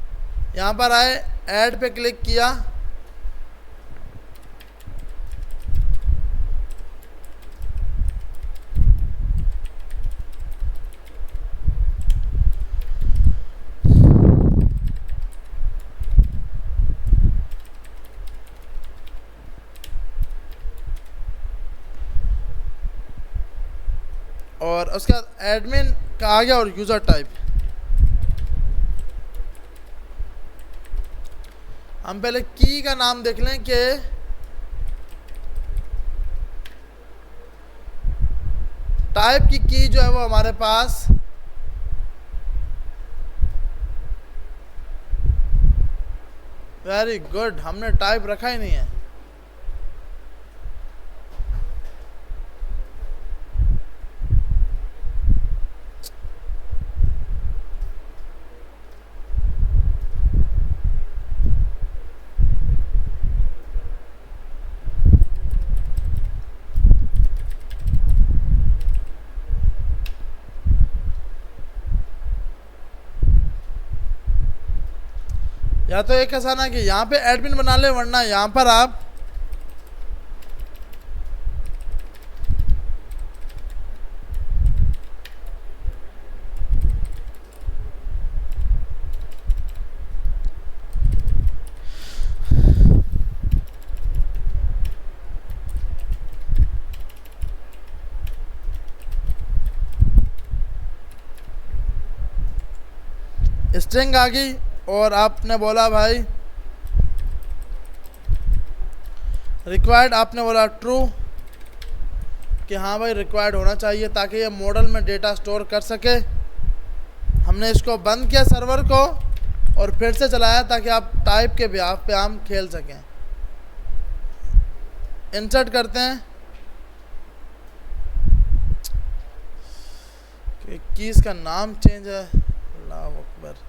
यहाँ पर आए, ऐड पे क्लिक किया, और उसके बाद एडमिन का आ गया और यूज़र टाइप। हम पहले की का नाम देख लें कि टाइप की जो है वो हमारे पास वेरी गुड, हमने टाइप रखा ही नहीं है। या तो एक ऐसा ना कि यहाँ पे एडमिन बना ले, वरना यहाँ पर आप स्ट्रिंग आ गई और आपने बोला भाई रिक्वायर्ड, आपने बोला ट्रू कि हाँ भाई रिक्वायर्ड होना चाहिए ताकि ये मॉडल में डेटा स्टोर कर सके। हमने इसको बंद किया सर्वर को और फिर से चलाया ताकि आप टाइप के बिहाफ पे हम खेल सकें। इंसर्ट करते हैं कि कीज़ का नाम चेंज है, अल्लाह अकबर।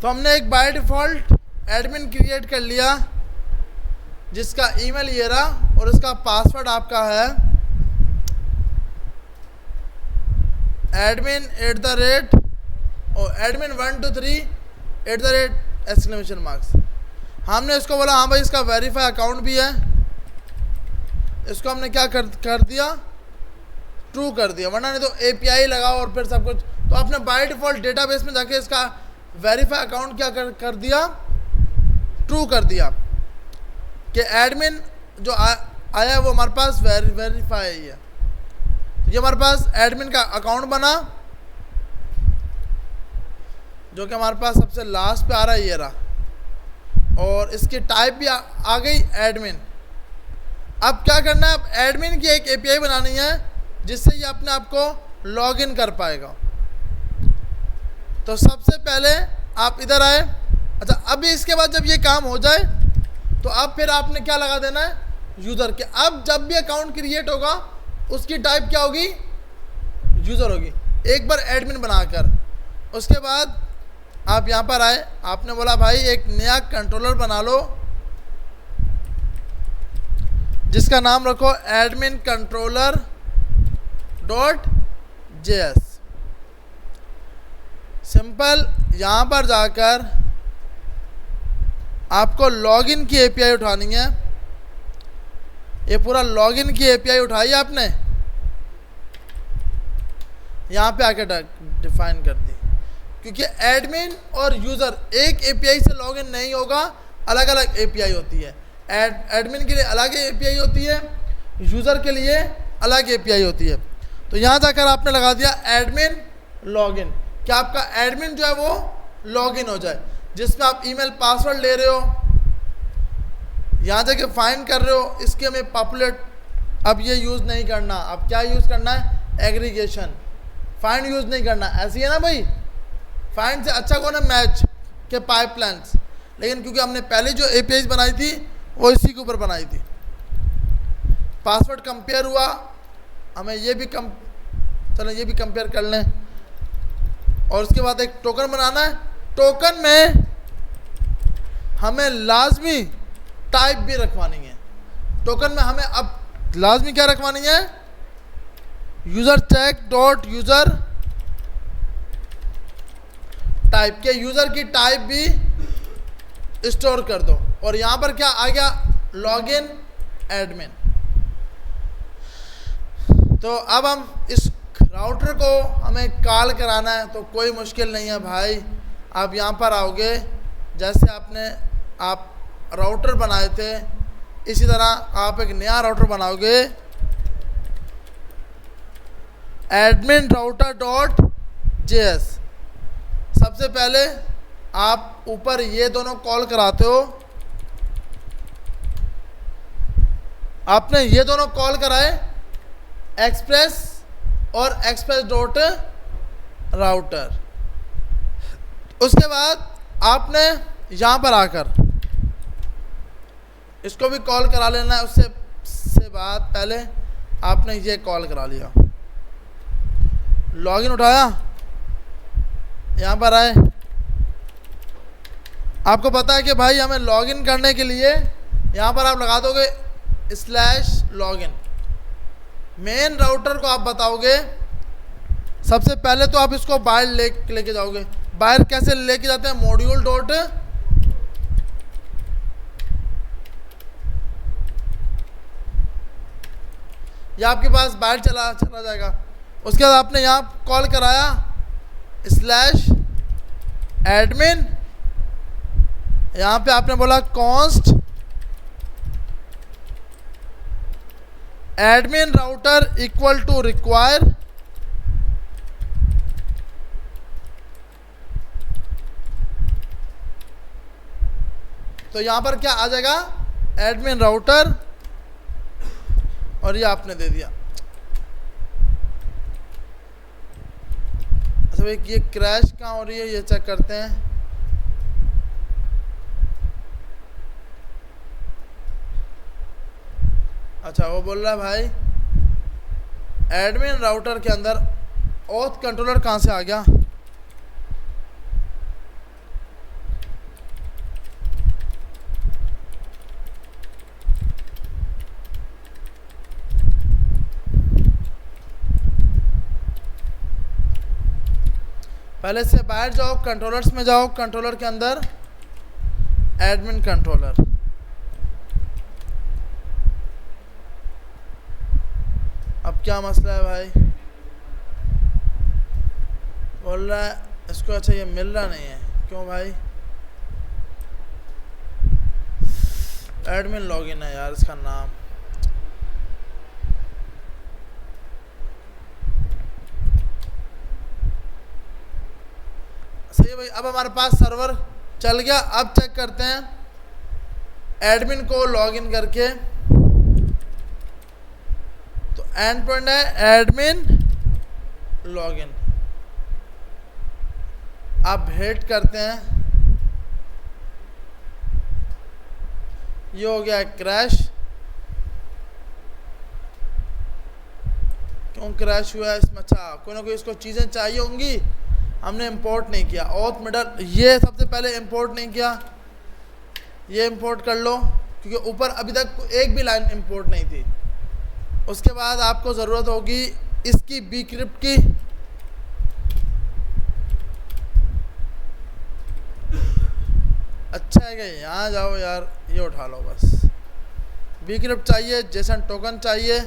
तो हमने एक बाय डिफ़ॉल्ट एडमिन क्रिएट कर लिया जिसका ईमेल ये रहा और इसका पासवर्ड आपका है admin@ और admin123 ! हमने इसको बोला हाँ भाई इसका वेरीफाई अकाउंट भी है, इसको हमने क्या कर दिया, ट्रू कर दिया, वरना नहीं तो API लगाओ और फिर सब कुछ। तो आपने बाय डिफ़ॉल्ट डेटाबेस में जाके इसका वेरीफाई अकाउंट क्या कर दिया, ट्रू कर दिया कि एडमिन जो आया है वो हमारे पास वेरीफाई है। तो ये हमारे पास एडमिन का अकाउंट बना जो कि हमारे पास सबसे लास्ट पे आ रहा है, ये रहा, और इसकी टाइप भी आ गई एडमिन। अब क्या करना है, अब एडमिन की एक API बनानी है जिससे ये अपने आप को लॉगिन कर पाएगा। तो सबसे पहले आप इधर आए। अच्छा, अभी इसके बाद जब ये काम हो जाए तो अब फिर आपने क्या लगा देना है, यूज़र के। अब जब भी अकाउंट क्रिएट होगा उसकी टाइप क्या होगी, यूज़र होगी, एक बार एडमिन बनाकर। उसके बाद आप यहाँ पर आए, आपने बोला भाई एक नया कंट्रोलर बना लो जिसका नाम रखो admin_controller.js। सिंपल, यहाँ पर जाकर आपको लॉगिन की API उठानी है। ये पूरा लॉगिन की API उठाई आपने, यहाँ पे आके डिफाइन कर दी, क्योंकि एडमिन और यूज़र एक API से लॉगिन नहीं होगा, अलग अलग API होती है। एडमिन के लिए अलग API होती है, यूज़र के लिए अलग API होती है। तो यहाँ जाकर आपने लगा दिया एडमिन लॉगिन, कि आपका एडमिन जो है वो लॉगिन हो जाए, जिसमें आप ईमेल पासवर्ड ले रहे हो, यहाँ जाके फाइंड कर रहे हो, इसके हमें पॉपुलेट अब ये यूज़ नहीं करना। अब क्या यूज़ करना है, एग्रीगेशन। फाइंड यूज़ नहीं करना, ऐसी है ना भाई, फाइंड से अच्छा कौन है, मैच के पाइपलाइंस। लेकिन क्योंकि हमने पहले जो APIs बनाई थी वो इसी के ऊपर बनाई थी। पासवर्ड कंपेयर हुआ, हमें ये भी चलो ये भी कंपेयर कर लें। और उसके बाद एक टोकन बनाना है, टोकन में हमें लाजमी टाइप भी रखवानी है। टोकन में हमें अब लाजमी क्या रखवानी है, user check dot user type के, यूज़र की टाइप भी स्टोर कर दो। और यहाँ पर क्या आ गया, लॉगिन एडमिन। तो अब हम इस राउटर को हमें कॉल कराना है, तो कोई मुश्किल नहीं है भाई। आप यहाँ पर आओगे, जैसे आप राउटर बनाए थे इसी तरह आप एक नया राउटर बनाओगे, admin_router.js। सबसे पहले आप ऊपर ये दोनों कॉल कराते हो, आपने ये दोनों कॉल कराए, एक्सप्रेस और express.router। उसके बाद आपने यहाँ पर आकर इसको भी कॉल करा लेना है। उससे बाद पहले आपने ये कॉल करा लिया, लॉगिन उठाया, यहाँ पर आए, आपको पता है कि भाई हमें लॉगिन करने के लिए यहाँ पर आप लगा दोगे /login। मेन राउटर को आप बताओगे, सबसे पहले तो आप इसको बाहर लेके जाओगे। बाहर कैसे लेके जाते हैं, मॉड्यूल डॉट ये आपके पास बाहर चला जाएगा। उसके बाद आपने यहाँ कॉल कराया /admin, यहाँ पे आपने बोला const admin router equal to require, तो यहाँ पर क्या आ जाएगा, एडमिन राउटर, और ये आपने दे दिया। अच्छा भाई ये क्रैश कहाँ हो रही है, ये चेक करते हैं। अच्छा वो बोल रहा है भाई एडमिन राउटर के अंदर ऑथ कंट्रोलर कहाँ से आ गया। पहले से बाहर जाओ, कंट्रोलर्स में जाओ, कंट्रोलर के अंदर एडमिन कंट्रोलर। अब क्या मसला है भाई? बोल रहा है इसको अच्छा ये मिल रहा नहीं है, क्यों भाई? एडमिन लॉगिन है यार इसका नाम। सही है भाई। अब हमारे पास सर्वर चल गया। अब चेक करते हैं एडमिन को लॉगिन करके। तो एंड पॉइंट है एडमिन लॉगिन। अब हेट करते हैं, ये हो गया क्रैश। क्यों क्रैश हुआ है इसमें? अच्छा कोई ना कोई इसको चीज़ें चाहिए होंगी, हमने इंपोर्ट नहीं किया। ऑथ मिडल ये सबसे पहले इंपोर्ट नहीं किया, ये इंपोर्ट कर लो क्योंकि ऊपर अभी तक एक भी लाइन इंपोर्ट नहीं थी। उसके बाद आपको ज़रूरत होगी इसकी bcrypt की। अच्छा है कि यहाँ जाओ यार, ये उठा लो बस। bcrypt चाहिए, जेसन टोकन चाहिए,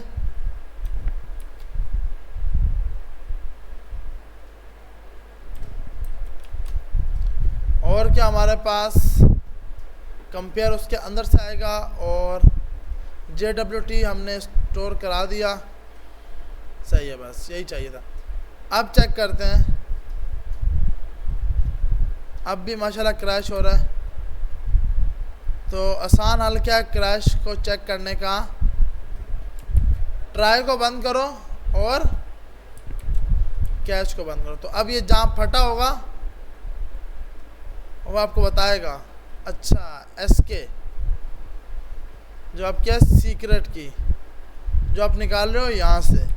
और क्या हमारे पास कंपेयर उसके अंदर से आएगा, और JWT हमने स्टोर करा दिया। सही है, बस यही चाहिए था। अब चेक करते हैं, अब भी माशाल्लाह क्रैश हो रहा है। तो आसान हल क्या है क्रैश को चेक करने का? ट्राई को बंद करो और कैश को बंद करो। तो अब ये जहाँ फटा होगा वो आपको बताएगा। अच्छा SK जो आपकी है सीक्रेट की, जो आप निकाल रहे हो यहाँ से।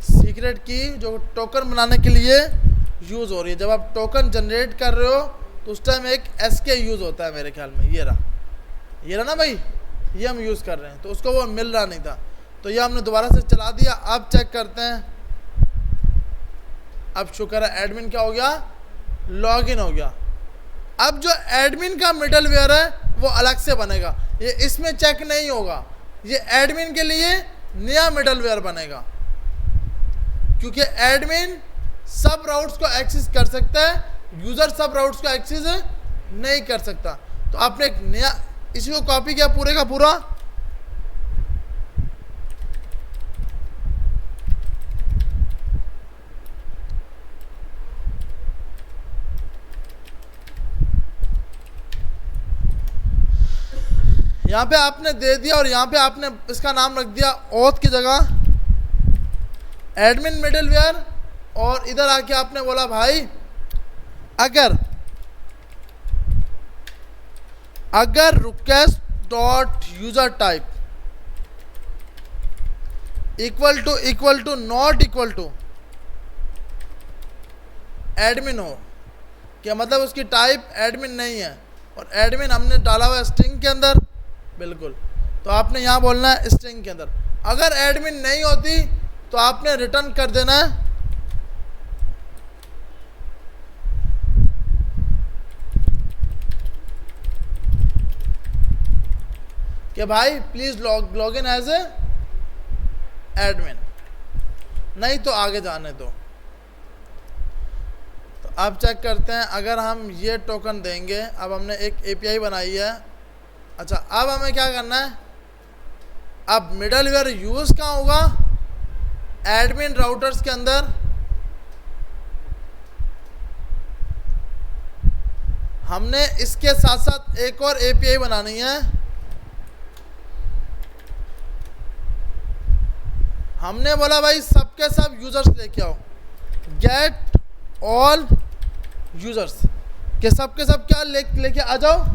सीक्रेट की जो टोकन बनाने के लिए यूज़ हो रही है। जब आप टोकन जनरेट कर रहे हो तो उस टाइम एक SK यूज़ होता है मेरे ख्याल में। ये रहा ना भाई, ये हम यूज़ कर रहे हैं। तो उसको वो मिल रहा नहीं था, तो ये हमने दोबारा से चला दिया। अब चेक करते हैं। अब शुक्र है एडमिन क्या हो गया, लॉगिन हो गया। अब जो एडमिन का मिडलवेयर है वो अलग से बनेगा, ये इसमें चेक नहीं होगा। ये एडमिन के लिए नया मिडलवेयर बनेगा, क्योंकि एडमिन सब राउट्स को एक्सेस कर सकता है, यूज़र सब राउट्स को एक्सेस नहीं कर सकता। तो आपने एक नया इसी को कॉपी किया पूरे का पूरा। यहाँ पे आपने दे दिया और यहाँ पे आपने इसका नाम रख दिया ऑथ की जगह एडमिन मिडलवेयर। और इधर आके आपने बोला भाई अगर request dot user type equal to not equal to admin हो, क्या मतलब उसकी टाइप एडमिन नहीं है, और एडमिन हमने डाला हुआ है स्ट्रिंग के अंदर। बिल्कुल, तो आपने यहाँ बोलना है स्ट्रिंग के अंदर। अगर एडमिन नहीं होती तो आपने रिटर्न कर देना है कि भाई please log in as a admin, नहीं तो आगे जाने दो। तो अब चेक करते हैं, अगर हम ये टोकन देंगे, अब हमने एक API बनाई है। अच्छा अब हमें क्या करना है, अब मिडलवेयर यूज़ कहाँ होगा, एडमिन राउटर्स के अंदर। हमने इसके साथ साथ एक और API बनानी है। हमने बोला भाई सबके सब यूजर्स लेके आओ, गेट ऑल यूजर्स के सबके सब क्या लेके आ जाओ,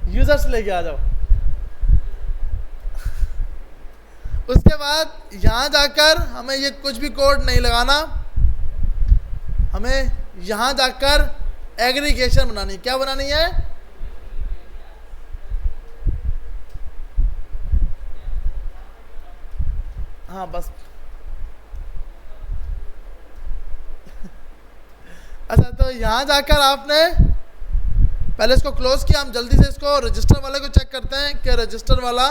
यूजर्स लेके आ जाओ। उसके बाद यहाँ जाकर हमें ये कुछ भी कोड नहीं लगाना, हमें यहाँ जाकर एग्रीगेशन बनानी। क्या बनानी है? हाँ बस अच्छा, तो यहाँ जाकर आपने पहले इसको क्लोज किया। हम जल्दी से इसको रजिस्टर वाले को चेक करते हैं कि रजिस्टर वाला,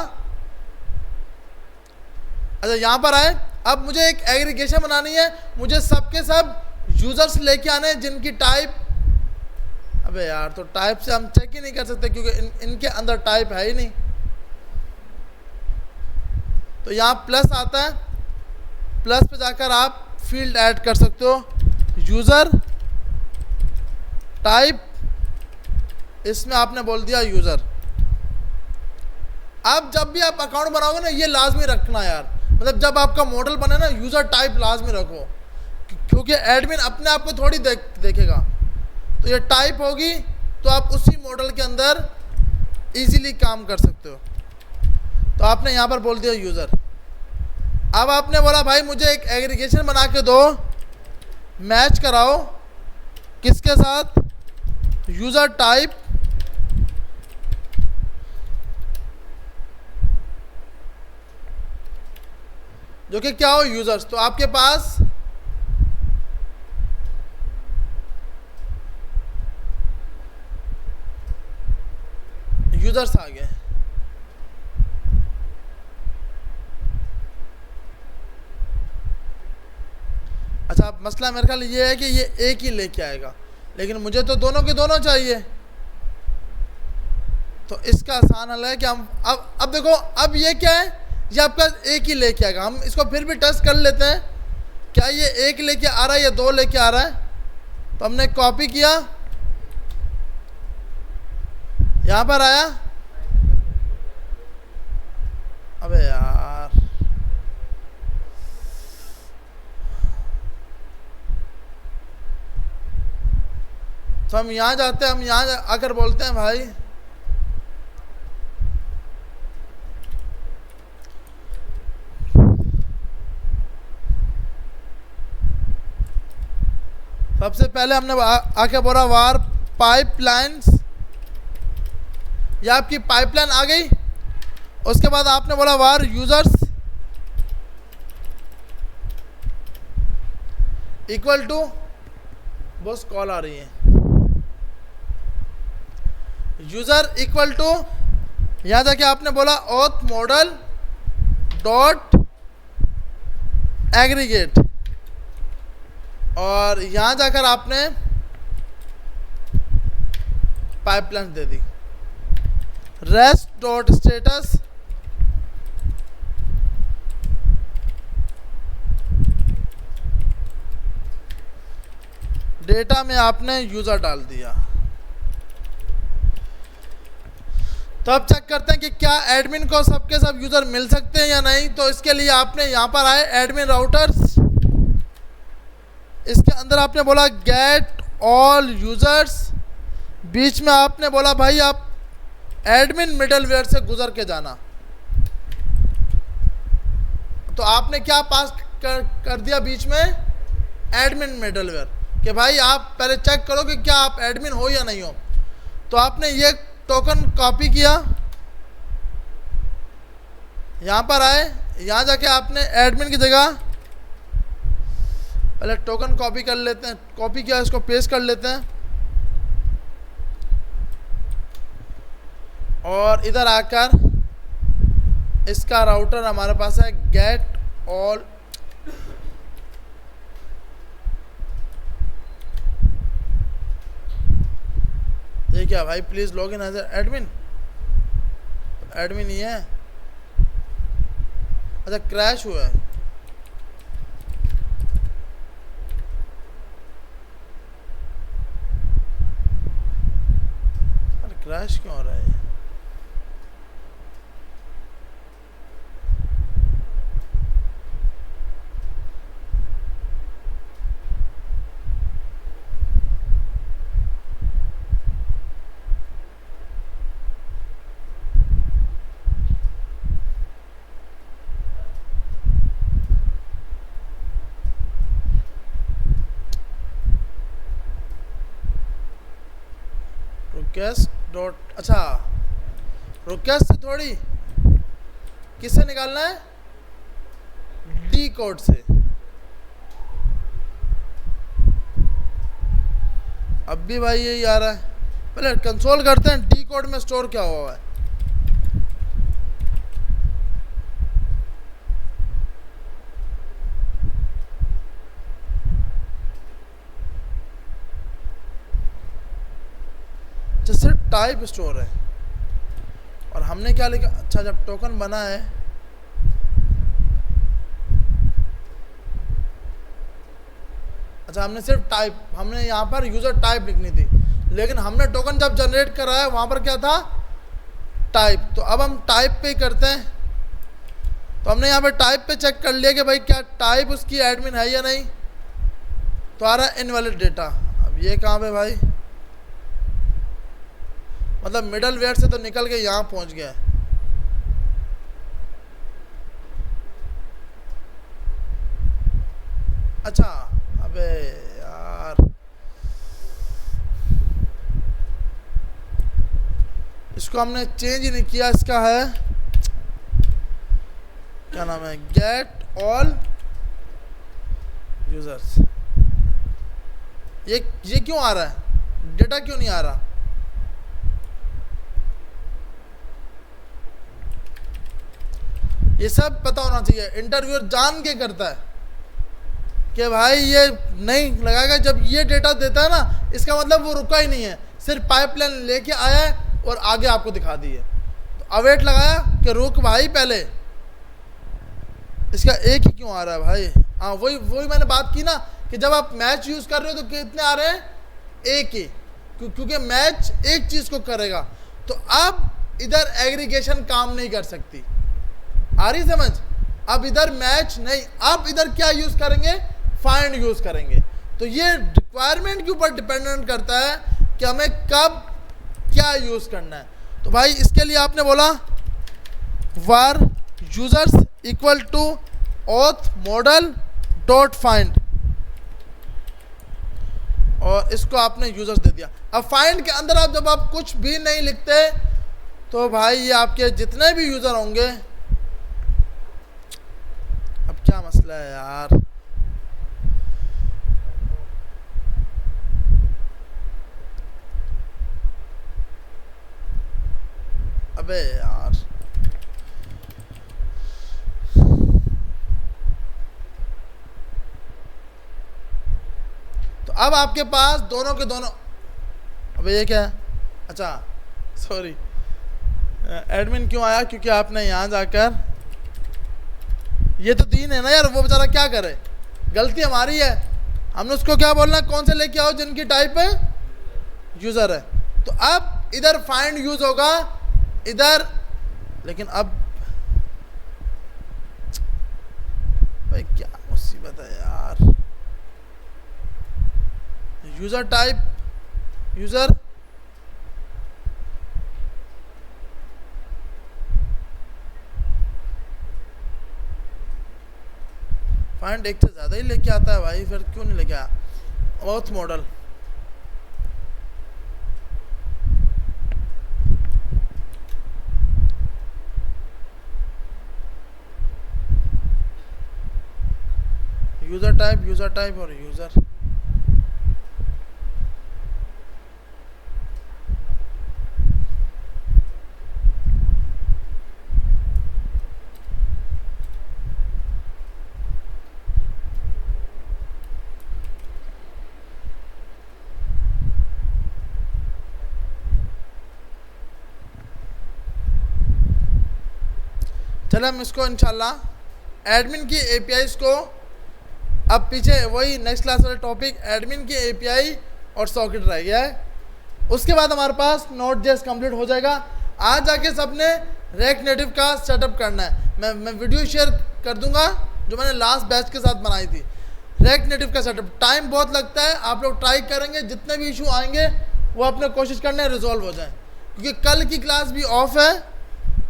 अच्छा यहाँ पर आए। अब मुझे एक एग्रीगेशन बनानी है, मुझे सबके सब यूजर्स लेके आने हैं जिनकी टाइप, अबे यार तो टाइप से हम चेक ही नहीं कर सकते क्योंकि इनके अंदर टाइप है ही नहीं। तो यहाँ प्लस आता है, प्लस पे जाकर आप फील्ड ऐड कर सकते हो, यूज़र टाइप, इसमें आपने बोल दिया यूज़र। अब जब भी आप अकाउंट बनाओगे ना, ये लाजमी रखना यार, मतलब जब आपका मॉडल बने ना, यूज़र टाइप लाजमी रखो, क्योंकि एडमिन अपने आप को थोड़ी देखेगा। तो ये टाइप होगी तो आप उसी मॉडल के अंदर इजीली काम कर सकते हो। तो आपने यहाँ पर बोल दिया यूज़र। अब आपने बोला भाई मुझे एक एग्रीगेशन बना के दो, मैच कराओ किसके साथ, यूज़र टाइप, जो कि क्या हो, यूजर्स। तो आपके पास यूजर्स आ गए। अच्छा, अब मसला मेरे ख्याल ये है कि ये एक ही लेके आएगा, लेकिन मुझे तो दोनों के दोनों चाहिए। तो इसका आसान हल है कि हम अब देखो, अब ये क्या है, ये आपका एक ही लेके आएगा। हम इसको फिर भी टेस्ट कर लेते हैं, क्या ये एक लेके आ रहा है या दो लेके आ रहा है। तो हमने कॉपी किया, यहाँ पर आया, अबे यार तो हम यहाँ जाते हैं, हम यहाँ आकर बोलते हैं भाई सबसे पहले हमने आके बोला वार पाइपलाइंस, ये आपकी पाइपलाइन आ गई। उसके बाद आपने बोला वार यूजर्स इक्वल टू, बस कॉल आ रही है, यूजर इक्वल टू, यहां जाके आपने बोला ऑथ मॉडल डॉट एग्रीगेट, और यहां जाकर आपने पाइपलाइन दे दी, रेस्ट डॉट स्टेटस, डेटा में आपने यूजर डाल दिया। तो अब चेक करते हैं कि क्या एडमिन को सबके सब यूजर मिल सकते हैं या नहीं। तो इसके लिए आपने यहां पर आए एडमिन राउटर्स, इसके अंदर आपने बोला गेट ऑल यूजर्स, बीच में आपने बोला भाई आप एडमिन मिडलवेयर से गुजर के जाना। तो आपने क्या पास कर दिया बीच में, एडमिन मिडलवेयर, कि भाई आप पहले चेक करो कि क्या आप एडमिन हो या नहीं हो। तो आपने ये टोकन कॉपी किया, यहां पर आए, यहां जाके आपने एडमिन की जगह पहले टोकन कॉपी कर लेते हैं, कॉपी किया, इसको पेस्ट कर लेते हैं, और इधर आकर इसका राउटर हमारे पास है गेट ऑल, ये क्या भाई, please log in as admin, admin ही है, अच्छा क्रैश हुआ है, अरे क्रैश क्यों हो रहा है। रिक्वेस्ट डॉट, अच्छा रिक्वेस्ट से थोड़ी, किससे निकालना है, टी कोड से। अब भी भाई यही आ रहा है। पहले कंसोल करते हैं टी कोड में स्टोर क्या हुआ है। सिर्फ टाइप स्टोर है और हमने क्या लिखा, अच्छा जब टोकन बना है अच्छा हमने सिर्फ टाइप, हमने यहाँ पर यूजर टाइप लिखनी थी, लेकिन हमने टोकन जब जनरेट करा है वहाँ पर क्या था, टाइप। तो अब हम टाइप पे करते हैं। तो हमने यहाँ पे टाइप पे चेक कर लिया कि भाई क्या टाइप उसकी एडमिन है या नहीं, तो आ रहा है इनवैलिड डेटा। अब ये कहाँ पे भाई, मतलब मिडल वेयर से तो निकल के यहाँ पहुँच गया है। अच्छा अबे यार, इसको हमने चेंज ही नहीं किया। इसका है क्या नाम है, गेट ऑल यूजर्स। ये क्यों आ रहा है, डेटा क्यों नहीं आ रहा? ये सब पता होना चाहिए। इंटरव्यूअर जान के करता है कि भाई ये नहीं लगाएगा। जब ये डेटा देता है ना, इसका मतलब वो रुका ही नहीं है, सिर्फ पाइपलाइन लेके आया है और आगे आपको दिखा दी है। तो अवेट लगाया कि रुक भाई पहले, इसका एक ही क्यों आ रहा है भाई? हाँ वही मैंने बात की ना कि जब आप मैच यूज़ कर रहे हो तो कितने आ रहे हैं, एक ही, क्योंकि मैच एक चीज़ को करेगा। तो अब इधर एग्रीगेशन काम नहीं कर सकती। आ रही समझ? अब इधर मैच नहीं, अब इधर क्या यूज़ करेंगे, फाइंड यूज़ करेंगे। तो ये रिक्वायरमेंट के ऊपर डिपेंडेंट करता है कि हमें कब क्या यूज़ करना है। तो भाई इसके लिए आपने बोला var users equal to auth model dot find, और इसको आपने यूजर्स दे दिया। अब फाइंड के अंदर आप जब आप कुछ भी नहीं लिखते तो भाई ये आपके जितने भी यूजर होंगे, अब क्या मसला है यार, अबे यार तो अब आपके पास दोनों के दोनों, अबे ये क्या है, अच्छा सॉरी एडमिन क्यों आया, क्योंकि आपने यहाँ जाकर, ये तो तीन है ना यार, वो बेचारा क्या करे, गलती हमारी है। हमने उसको क्या बोलना, कौन से लेके आओ जिनकी टाइप है यूजर है। तो अब इधर फाइंड यूज होगा इधर, लेकिन अब भाई क्या मुसीबत है यार, यूजर टाइप यूजर, फाइंड एक से ज़्यादा ही लेके आता है भाई, फिर क्यों नहीं लेके आया। ऑथ मॉडल, यूजर टाइप और यूजर। चलो हम इसको इंशाल्लाह एडमिन की एपीआईज को, अब पीछे वही नेक्स्ट क्लास वाला टॉपिक एडमिन की एपीआई और सॉकेट रह गया है। उसके बाद हमारे पास Node.js कंप्लीट हो जाएगा। आज जाके सबने React नेटिव का सेटअप करना है। मैं वीडियो शेयर कर दूंगा जो मैंने लास्ट बैच के साथ बनाई थी। React नेटिव का सेटअप टाइम बहुत लगता है, आप लोग ट्राई करेंगे, जितने भी इशू आएंगे वो अपने कोशिश करने रिजॉल्व हो जाए, क्योंकि कल की क्लास भी ऑफ है,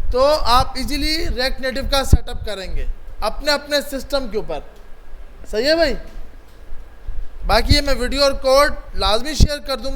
तो आप इजीली React नेटिव का सेटअप करेंगे अपने अपने सिस्टम के ऊपर। सही है भाई? बाकी ये मैं वीडियो और कोड लाजमी शेयर कर दूंगा।